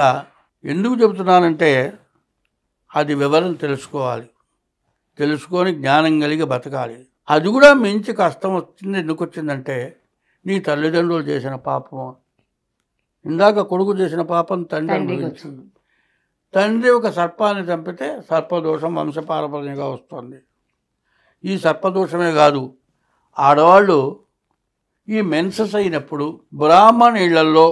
ఎందుకు చెబుతున్నానంటే అది వివరం తెలుసుకోవాలి. తెలుసుకొని జ్ఞానం కలిగి బతకాలి. అది కూడా మించి కష్టం వచ్చింది. ఎందుకు వచ్చిందంటే నీ తల్లిదండ్రులు చేసిన పాపం. ఇందాక కొడుకు చేసిన పాపం తండ్రి వచ్చింది. తండ్రి ఒక సర్పాన్ని చంపితే సర్పదోషం వంశపారంపర్యంగా వస్తుంది. ఈ సర్పదోషమే కాదు, ఆడవాళ్ళు ఈ మెన్సెస్ అయినప్పుడు బ్రాహ్మణ ఇళ్లల్లో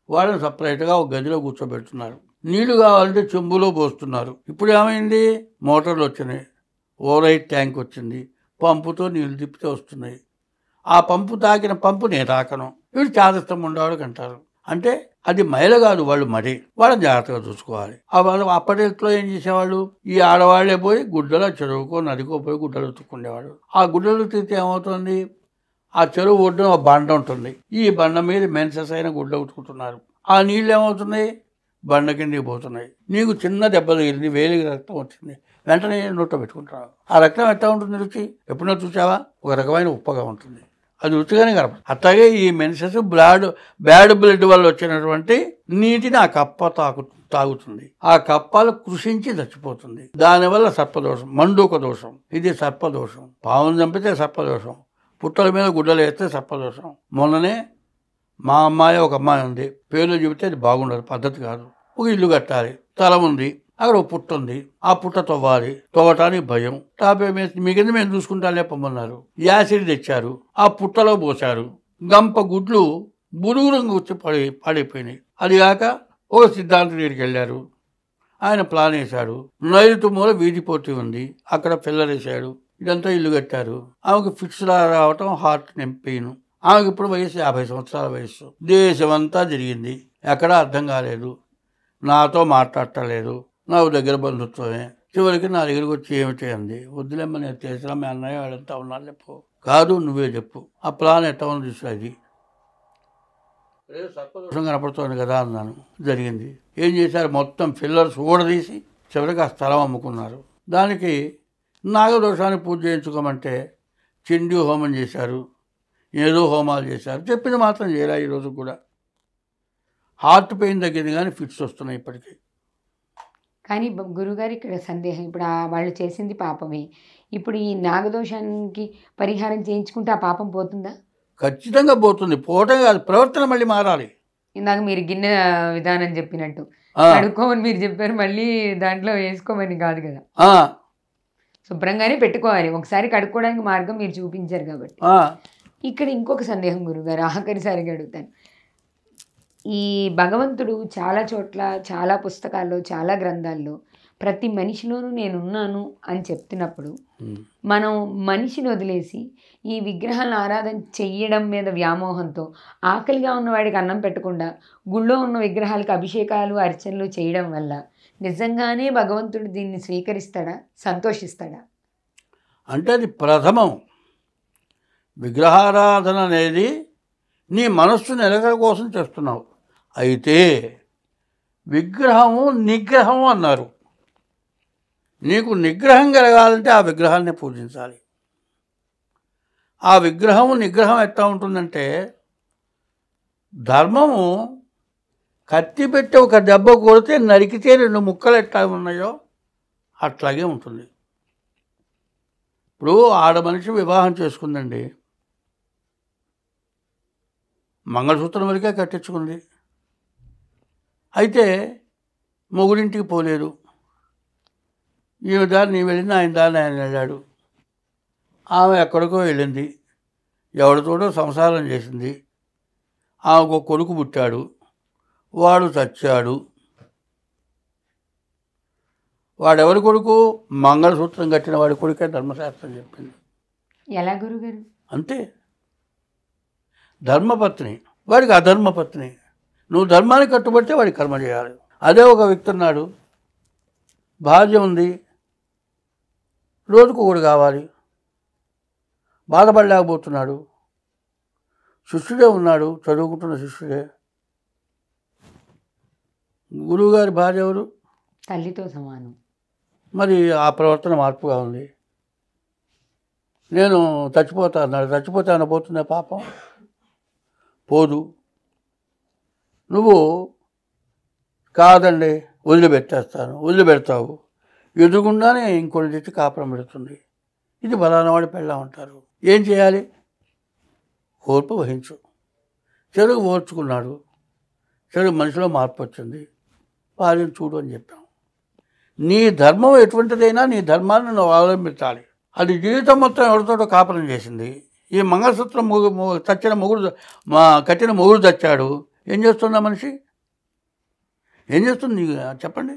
వాళ్ళని సపరేట్గా ఒక గదిలో కూర్చోబెడుతున్నారు. నీళ్లు కావాలంటే చెంబులో పోస్తున్నారు. ఇప్పుడు ఏమైంది? మోటార్లు వచ్చినాయి, ఓవరైట్ ట్యాంక్ వచ్చింది, పంపుతో నీళ్లు తిప్పితే వస్తున్నాయి. ఆ పంపు తాకిన పంపు నేను తాకను, వీళ్ళు చాదస్తం ఉండేవాళ్ళకి అంటారు. అంటే అది మైల కాదు, వాళ్ళు మడి. వాళ్ళని జాగ్రత్తగా చూసుకోవాలి. వాళ్ళు అప్పటిలో ఏం చేసేవాళ్ళు? ఈ ఆడవాళ్లే పోయి గుడ్డలో చెరువుకో నదికో పోయి గుడ్డలు ఉతుక్కుండేవాడు. ఆ గుడ్డలు ఉతికితే ఏమవుతుంది? ఆ చెరువు ఒడ్డున ఒక బండ ఉంటుంది. ఈ బండ మీద మెన్సెస్ అయిన గుడ్డ ఉతుకుతున్నారు. ఆ నీళ్ళు ఏమవుతున్నాయి? బండ కిందకి పోతున్నాయి. నీకు చిన్న దెబ్బ తగిలింది, వేలికి రక్తం వచ్చింది, వెంటనే నోట్లో పెట్టుకుంటున్నావు. ఆ రక్తం ఎట్లా ఉంటుంది రుచి? ఎప్పుడైనా చూసావా? ఒక రకమైన ఉప్పగా ఉంటుంది. అది రుచిగానే కనపడుతుంది. అట్లాగే ఈ మెన్సెస్ బ్యాడ్ బ్లడ్ వల్ల వచ్చినటువంటి నీటిని ఆ కప్ప తాగుతుంది. ఆ కప్పలు కృషించి చచ్చిపోతుంది. దానివల్ల సర్పదోషం, మండూక దోషం. ఇది సర్పదోషం. పావును చంపితే సర్పదోషం, పుట్టల మీద గుడ్డలు వేస్తే సర్పదోషం. మొన్ననే మా అమ్మాయి ఒక అమ్మాయి ఉంది, పేర్లు చెబితే అది బాగుండదు, పద్ధతి కాదు. ఒక ఇల్లు కట్టాలి, స్థలం ఉంది, అక్కడ ఒక పుట్ట ఉంది. ఆ పుట్ట తవ్వాలి, తవ్వటానికి భయం. మిగిలిన మేము చూసుకుంటానే పొమ్మన్నారు. యాసిడ్ తెచ్చారు, ఆ పుట్టలో పోశారు. గంప గుడ్లు బురుగు రంగు వచ్చి పడిపోయినాయి. అది కాక ఒక సిద్ధాంతం దగ్గరికి వెళ్ళారు. ఆయన ప్లాన్ వేశాడు. నైరుతి మూల వీధి పోటీ ఉంది, అక్కడ పిల్లర్ వేశాడు. ఇదంతా ఇల్లు కట్టారు. ఆమెకు ఫిట్స్ రావటం, హార్ట్ పెయిన్. ఆమెకు ఇప్పుడు వయసు 50 సంవత్సరాల వయసు. దేశమంతా తిరిగింది, ఎక్కడా అర్థం కాలేదు. నాతో మాట్లాడటలేదు, నాకు దగ్గర బంధుత్వమే. చివరికి నా దగ్గరికి వచ్చి ఏమిటి అంది. వద్దులేమ్మ, నేను తెలిసిన మీ అన్నయ్య వాళ్ళంతా ఉన్నారు, చెప్పు. కాదు, నువ్వే చెప్పు, ఆ ప్లాన్ ఎట్లా ఉంది చూసేది. సర్పదోషం కనపడుతోంది కదా అన్నాను. జరిగింది. ఏం చేశారు? మొత్తం పిల్లర్స్ ఊడదీసి చివరికి ఆ స్థలం అమ్ముకున్నారు. దానికి నాగదోషాన్ని పూజ చేయించుకోమంటే చండీ హోమం చేశారు, ఏదో హోమాలు చేశారు. చెప్పింది మాత్రం చేయరా. ఈరోజు కూడా హార్ట్ పెయిన్ తగ్గింది, కానీ ఫిట్స్ వస్తున్నాయి ఇప్పటికీ. కానీ గురుగారు ఇక్కడ సందేహం, ఇప్పుడు వాళ్ళు చేసింది పాపమే. ఇప్పుడు ఈ నాగదోషానికి పరిహారం చేయించుకుంటే ఆ పాపం పోతుందా? ఖచ్చితంగా పోతుంది. పోవటం కాదు, ప్రవర్తన మళ్ళీ మారాలి. ఇందాక మీరు గిన్నె విధానం చెప్పినట్టు కడుక్కోమని మీరు చెప్పారు, మళ్ళీ దాంట్లో వేసుకోమని కాదు కదా, శుభ్రంగానే పెట్టుకోవాలి. ఒకసారి కడుక్కోవడానికి మార్గం మీరు చూపించారు కాబట్టి. ఇక్కడ ఇంకొక సందేహం గురుగారు, ఆఖరిసారిగా అడుగుతాను. ఈ భగవంతుడు చాలా చోట్ల, చాలా పుస్తకాల్లో, చాలా గ్రంథాల్లో ప్రతి మనిషిలోనూ నేనున్నాను అని చెప్తున్నప్పుడు మనం మనిషిని వదిలేసి ఈ విగ్రహాలను ఆరాధన చెయ్యడం మీద వ్యామోహంతో ఆకలిగా ఉన్నవాడికి అన్నం పెట్టకుండా గుళ్ళో ఉన్న విగ్రహాలకు అభిషేకాలు, అర్చనలు చేయడం వల్ల నిజంగానే భగవంతుడు దీన్ని స్వీకరిస్తాడా, సంతోషిస్తాడా? అంటే అది ప్రథమం. విగ్రహారాధన అనేది నీ మనస్సు నిలకడ కోసం చేస్తున్నావు. అయితే విగ్రహము నిగ్రహము అన్నారు. నీకు నిగ్రహం కలగాలంటే ఆ విగ్రహాన్ని పూజించాలి. ఆ విగ్రహము నిగ్రహం ఎట్లా ఉంటుందంటే, ధర్మము కత్తి పెట్టి ఒక దెబ్బ కొడితే నరికితే 2 ముక్కలు ఎట్లా ఉన్నాయో అట్లాగే ఉంటుంది. ఇప్పుడు ఆడ మనిషి వివాహం చేసుకుందండి, మంగళసూత్రం వరకే కట్టించుకుంది. అయితే మొగుడింటికి పోలేదు. ఈమె దారి నీ వెళ్ళింది, ఆయన దారిని ఆయన వెళ్ళాడు. ఆమె ఎక్కడికో వెళ్ళింది, ఎవరితోటో సంసారం చేసింది. ఆమెకు ఒక కొడుకు పుట్టాడు, వాడు చచ్చాడు. వాడెవరి కొడుకు? మంగళసూత్రం కట్టిన వాడి కొడుకే ధర్మశాస్త్రం చెప్పింది. ఎలా గురుగారు? అంతే. ధర్మపత్ని వాడికి అధర్మపత్ని. నువ్వు ధర్మానికి కట్టుబడితే వాడికి కర్మ చేయాలి. అదే ఒక వ్యక్తి ఉన్నాడు, భార్య ఉంది, రోజుకు ఒకటి కావాలి, బాధపడలేకపోతున్నాడు. శిష్యుడే ఉన్నాడు, చదువుకుంటున్న శిష్యుడే. గురువుగారి భార్య ఎవరు? తల్లితో సమానం. మరి ఆ ప్రవర్తన మార్పుగా ఉంది. నేను చచ్చిపోతా అన్నాడు, చచ్చిపోతా అన్న పోతుందా పాపం? పోదు. నువ్వు కాదండి వదిలిపెట్టేస్తాను, వదిలిపెడతావు, ఎదుగుండానే ఇంకొన్ని తెచ్చి కాపురం పెడుతుంది. ఇది బలానవాడి పెళ్ళా ఉంటారు. ఏం చేయాలి? ఓర్పు వహించు. చెరుగు ఓర్చుకున్నాడు, చెరుగు మనిషిలో మార్పు వచ్చింది, భార్యను చూడు అని చెప్పాం. నీ ధర్మం ఎటువంటిదైనా నీ ధర్మాన్ని నువ్వు అవలంబించాలి. అది జీవితం మొత్తం ఎవరితోటో కాపురం చేసింది. ఈ మంగళసూత్రం చచ్చిన మొగుడు, కట్టిన మొగుడు చచ్చాడు. ఏం చేస్తుంది ఆ మనిషి? ఏం చేస్తుంది చెప్పండి?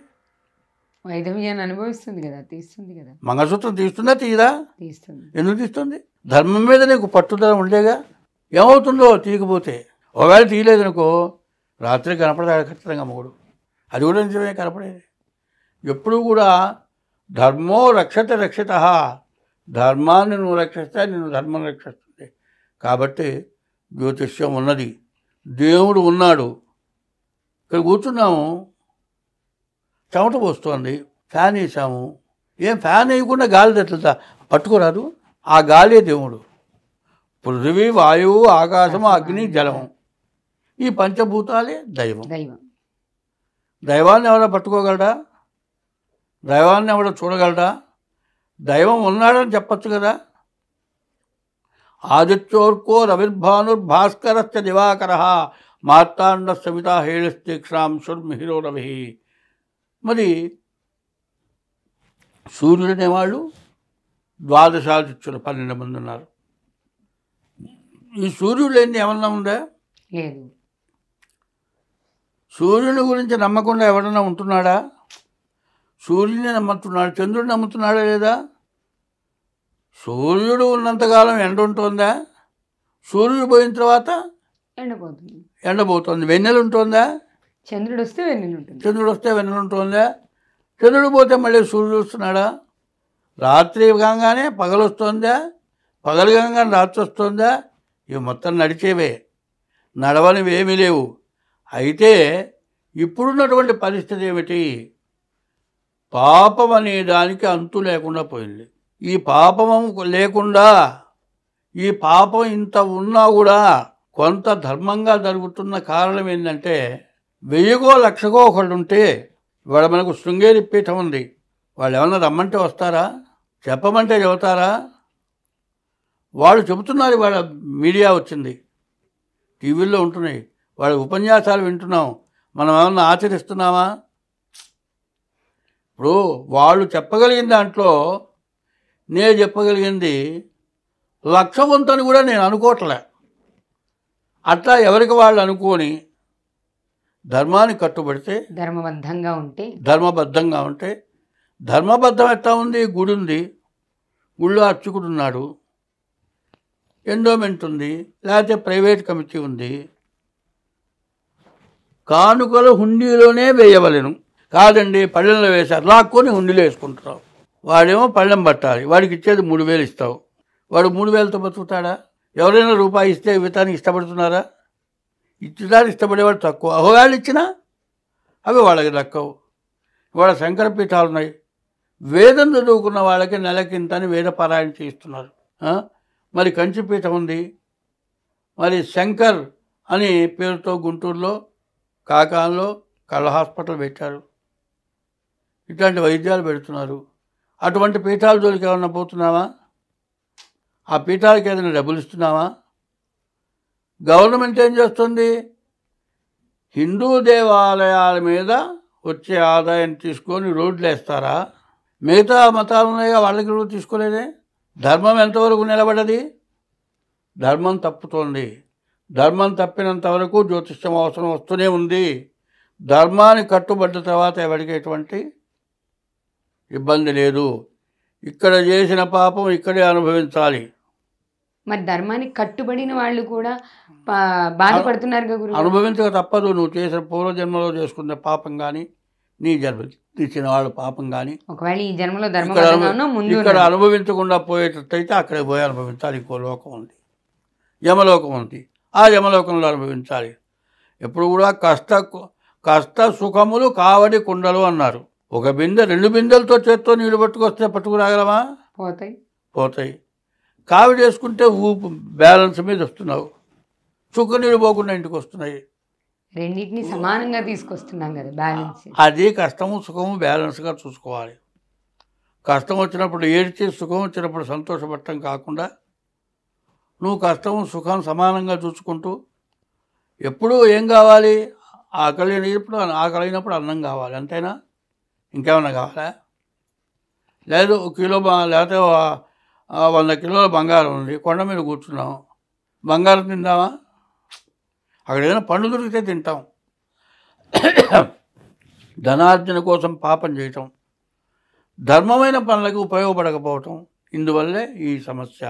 వైధవ్యాన్ని అనుభవిస్తుంది కదా, తీస్తుంది కదా. మంగళసూత్రం తీస్తుందా తీయదా? తీస్తుంది. ఎందుకు తీస్తుంది? ధర్మం మీద నీకు పట్టుదల ఉండేగా. ఏమవుతుందో తీయకపోతే? ఒకవేళ తీయలేదనుకో, రాత్రి కనపడతాడు ఖచ్చితంగా మొగుడు. అది కూడా నిజమే, కనపడేది. ఎప్పుడూ కూడా ధర్మో రక్షత రక్షిత, ధర్మాన్ని నువ్వు రక్షిస్తే నిన్ను ధర్మం రక్షిస్తుంది. కాబట్టి జ్యోతిష్యం ఉన్నది, దేవుడు ఉన్నాడు. ఇక్కడ కూర్చున్నాము, చెమట పోస్తోంది, ఫ్యాన్ వేసాము. ఏం ఫ్యాన్ వేయకుండా గాలి తెట్లుతా పట్టుకోరాదు? ఆ గాలే దేవుడు. పృథివీ, వాయువు, ఆకాశము, అగ్ని, జలము, ఈ పంచభూతాలే దైవం. దైవాన్ని ఎవరో పట్టుకోగలడా? దైవాన్ని ఎవడో చూడగలడా? దైవం ఉన్నాడని చెప్పచ్చు కదా. ఆదిత్యోర్కో రవిర్భానుర్భాస్కరశ్చ దివాకర మార్తాండ సవిత హేళస్తీక్షాంశుర్మిహిరో రవి. మరి సూర్యుడనేవాళ్ళు 12 ఆదిత్యులు 12 మంది ఉన్నారు. ఈ సూర్యుడు లేని ఏమన్నా ఉందా? లేదు. సూర్యుని గురించి నమ్మకుండా ఎవడన్నా ఉంటున్నాడా? సూర్యుని నమ్ముతున్నాడు, చంద్రుడిని నమ్ముతున్నాడా లేదా? సూర్యుడు ఉన్నంతకాలం ఎండ ఉంటుందా? సూర్యుడు పోయిన తర్వాత ఎండబోతుంది. వెన్నెలు ఉంటుందా? చంద్రుడు వస్తే వెన్నెలు ఉంటుంది. చంద్రుడు వస్తే వెన్నెలు ఉంటుందా? చంద్రుడు పోతే మళ్ళీ సూర్యుడు వస్తున్నాడా? రాత్రి కాగానే పగలు వస్తుందా? పగలు కాగానే రాత్రి వస్తుందా? ఇవి మొత్తం నడిచేవే, నడవనివి ఏమీ లేవు. అయితే ఇప్పుడున్నటువంటి పరిస్థితి ఏమిటి? పాపం అనే దానికి అంతు లేకుండా పోయింది. ఈ పాపము లేకుండా, ఈ పాపం ఇంత ఉన్నా కూడా కొంత ధర్మంగా జరుగుతున్న కారణం ఏంటంటే, 1000కో 1,00,000కో ఒకళ్ళు ఉంటే, ఇవాళ మనకు శృంగేరి పీఠం ఉంది. వాళ్ళు ఏమన్నా రమ్మంటే వస్తారా? చెప్పమంటే చెబుతారా? వాళ్ళు చెబుతున్నారు. వాళ్ళ మీడియా వచ్చింది, టీవీల్లో ఉంటున్నాయి, వాళ్ళ ఉపన్యాసాలు వింటున్నాం. మనం ఏమన్నా ఆచరిస్తున్నామా? ఇప్పుడు వాళ్ళు చెప్పగలిగిన దాంట్లో నేను చెప్పగలిగింది 1,00,000 వంతని కూడా నేను అనుకోవట్లే. అట్లా ఎవరికి వాళ్ళు అనుకోని ధర్మానికి కట్టుబడితే, ధర్మబద్ధంగా ఉంటే ధర్మబద్ధం ఎట్లా ఉంది? గుడి ఉంది, గుళ్ళో అర్చకుడు ఉన్నాడు, ఎండోమెంట్ ఉంది, లేకపోతే ప్రైవేట్ కమిటీ ఉంది. కానుకలు హుండీలోనే వేయవలెను. కాదండి పళ్ళెంలో వేశారు, లాక్కొని హుండీలో వేసుకుంటున్నావు. వాడేమో పళ్ళెం పట్టాలి, వాడికి ఇచ్చేది 3,000 ఇస్తావు. వాడు 3,000తో బతుకుతాడా? ఎవరైనా రూపాయి ఇస్తే ఇవ్వటానికి ఇష్టపడుతున్నారా? ఇచ్చేదాన్ని ఇష్టపడేవాడు తక్కువ. అహోగాళ్ళు ఇచ్చినా అవి వాళ్ళకి దక్కవు. ఇవాళ శంకర పీఠాలు ఉన్నాయి, వేదం చదువుకున్న వాళ్ళకి నెలకింతని వేద పారాయణ చేయిస్తున్నారు. మరి కంచిపీఠం ఉంది, మరి శంకర్ అని పేరుతో గుంటూరులో కాకాంలో కళ్ళ హాస్పిటల్ పెట్టారు. ఇట్లాంటి వైద్యాలు పెడుతున్నారు. అటువంటి పీఠాల జోలికి ఏమన్నా పోతున్నావా? ఆ పీఠాలకి ఏదైనా డబ్బులు ఇస్తున్నావా? గవర్నమెంట్ ఏం చేస్తుంది? హిందూ దేవాలయాల మీద వచ్చే ఆదాయం తీసుకొని రోడ్లు వేస్తారా? మిగతా మతాలు ఉన్నాయిగా, వాళ్ళకి కూడా తీసుకోలేదే. ధర్మం ఎంతవరకు నిలబడది? ధర్మం తప్పుతోంది. ధర్మం తప్పినంత వరకు జ్యోతిష్యం అవసరం వస్తూనే ఉంది. ధర్మానికి కట్టుబడ్డ తర్వాత ఎవరికి ఎటువంటి ఇబ్బంది లేదు. ఇక్కడ చేసిన పాపం ఇక్కడే అనుభవించాలి. మరి ధర్మానికి కట్టుబడిన వాళ్ళు కూడా బాధపడుతున్నారు గురు. అనుభవించక తప్పదు. నువ్వు చేసిన పూర్వజన్మలో చేసుకున్న పాపం కానీ, నీ జన్మ తీసిన వాళ్ళ పాపం కానీ, ఒకవేళ ఈ జన్మలో ధర్మం ఇక్కడ అనుభవించకుండా పోయేటట్టయితే అక్కడికి పోయి అనుభవించాలి. ఇంకో లోకం ఉంది, యమలోకం ఉంది. ఆ యమలోకంలో అనుభవించాలి. ఎప్పుడు కూడా కష్ట సుఖములు కావడి కుండలు అన్నారు. ఒక బిందె 2 బిందెలతో చేత్తో నీళ్ళు పట్టుకొస్తే పట్టుకురాగలమా? పోతాయి. కావిడి వేసుకుంటే ఊపు బ్యాలెన్స్ మీద వస్తున్నావు. చుక్క నీళ్ళు పోకుండా ఇంటికి వస్తున్నాయి. రెండింటిని సమానంగా తీసుకొస్తున్నాం కదా, బ్యాలెన్స్. అది కష్టము సుఖము బ్యాలెన్స్గా చూసుకోవాలి. కష్టం వచ్చినప్పుడు ఏడ్చి, సుఖం వచ్చినప్పుడు సంతోషపడటం కాకుండా నువ్వు కష్టము సుఖం సమానంగా చూసుకుంటూ ఎప్పుడూ ఏం కావాలి? ఆకలినప్పుడు అన్నం కావాలి, అంతేనా? ఇంకేమన్నా కావాలా? లేదు కిలో లేకపోతే 100 కిలోల బంగారం ఉంది, కొండ మీద కూర్చున్నాం, బంగారం తిందామా? అక్కడ ఏదైనా పండు దొరికితే తింటాం. ధనార్జన కోసం పాపం చేయటం, ధర్మమైన పనులకు ఉపయోగపడకపోవటం, ఇందువల్లే ఈ సమస్య.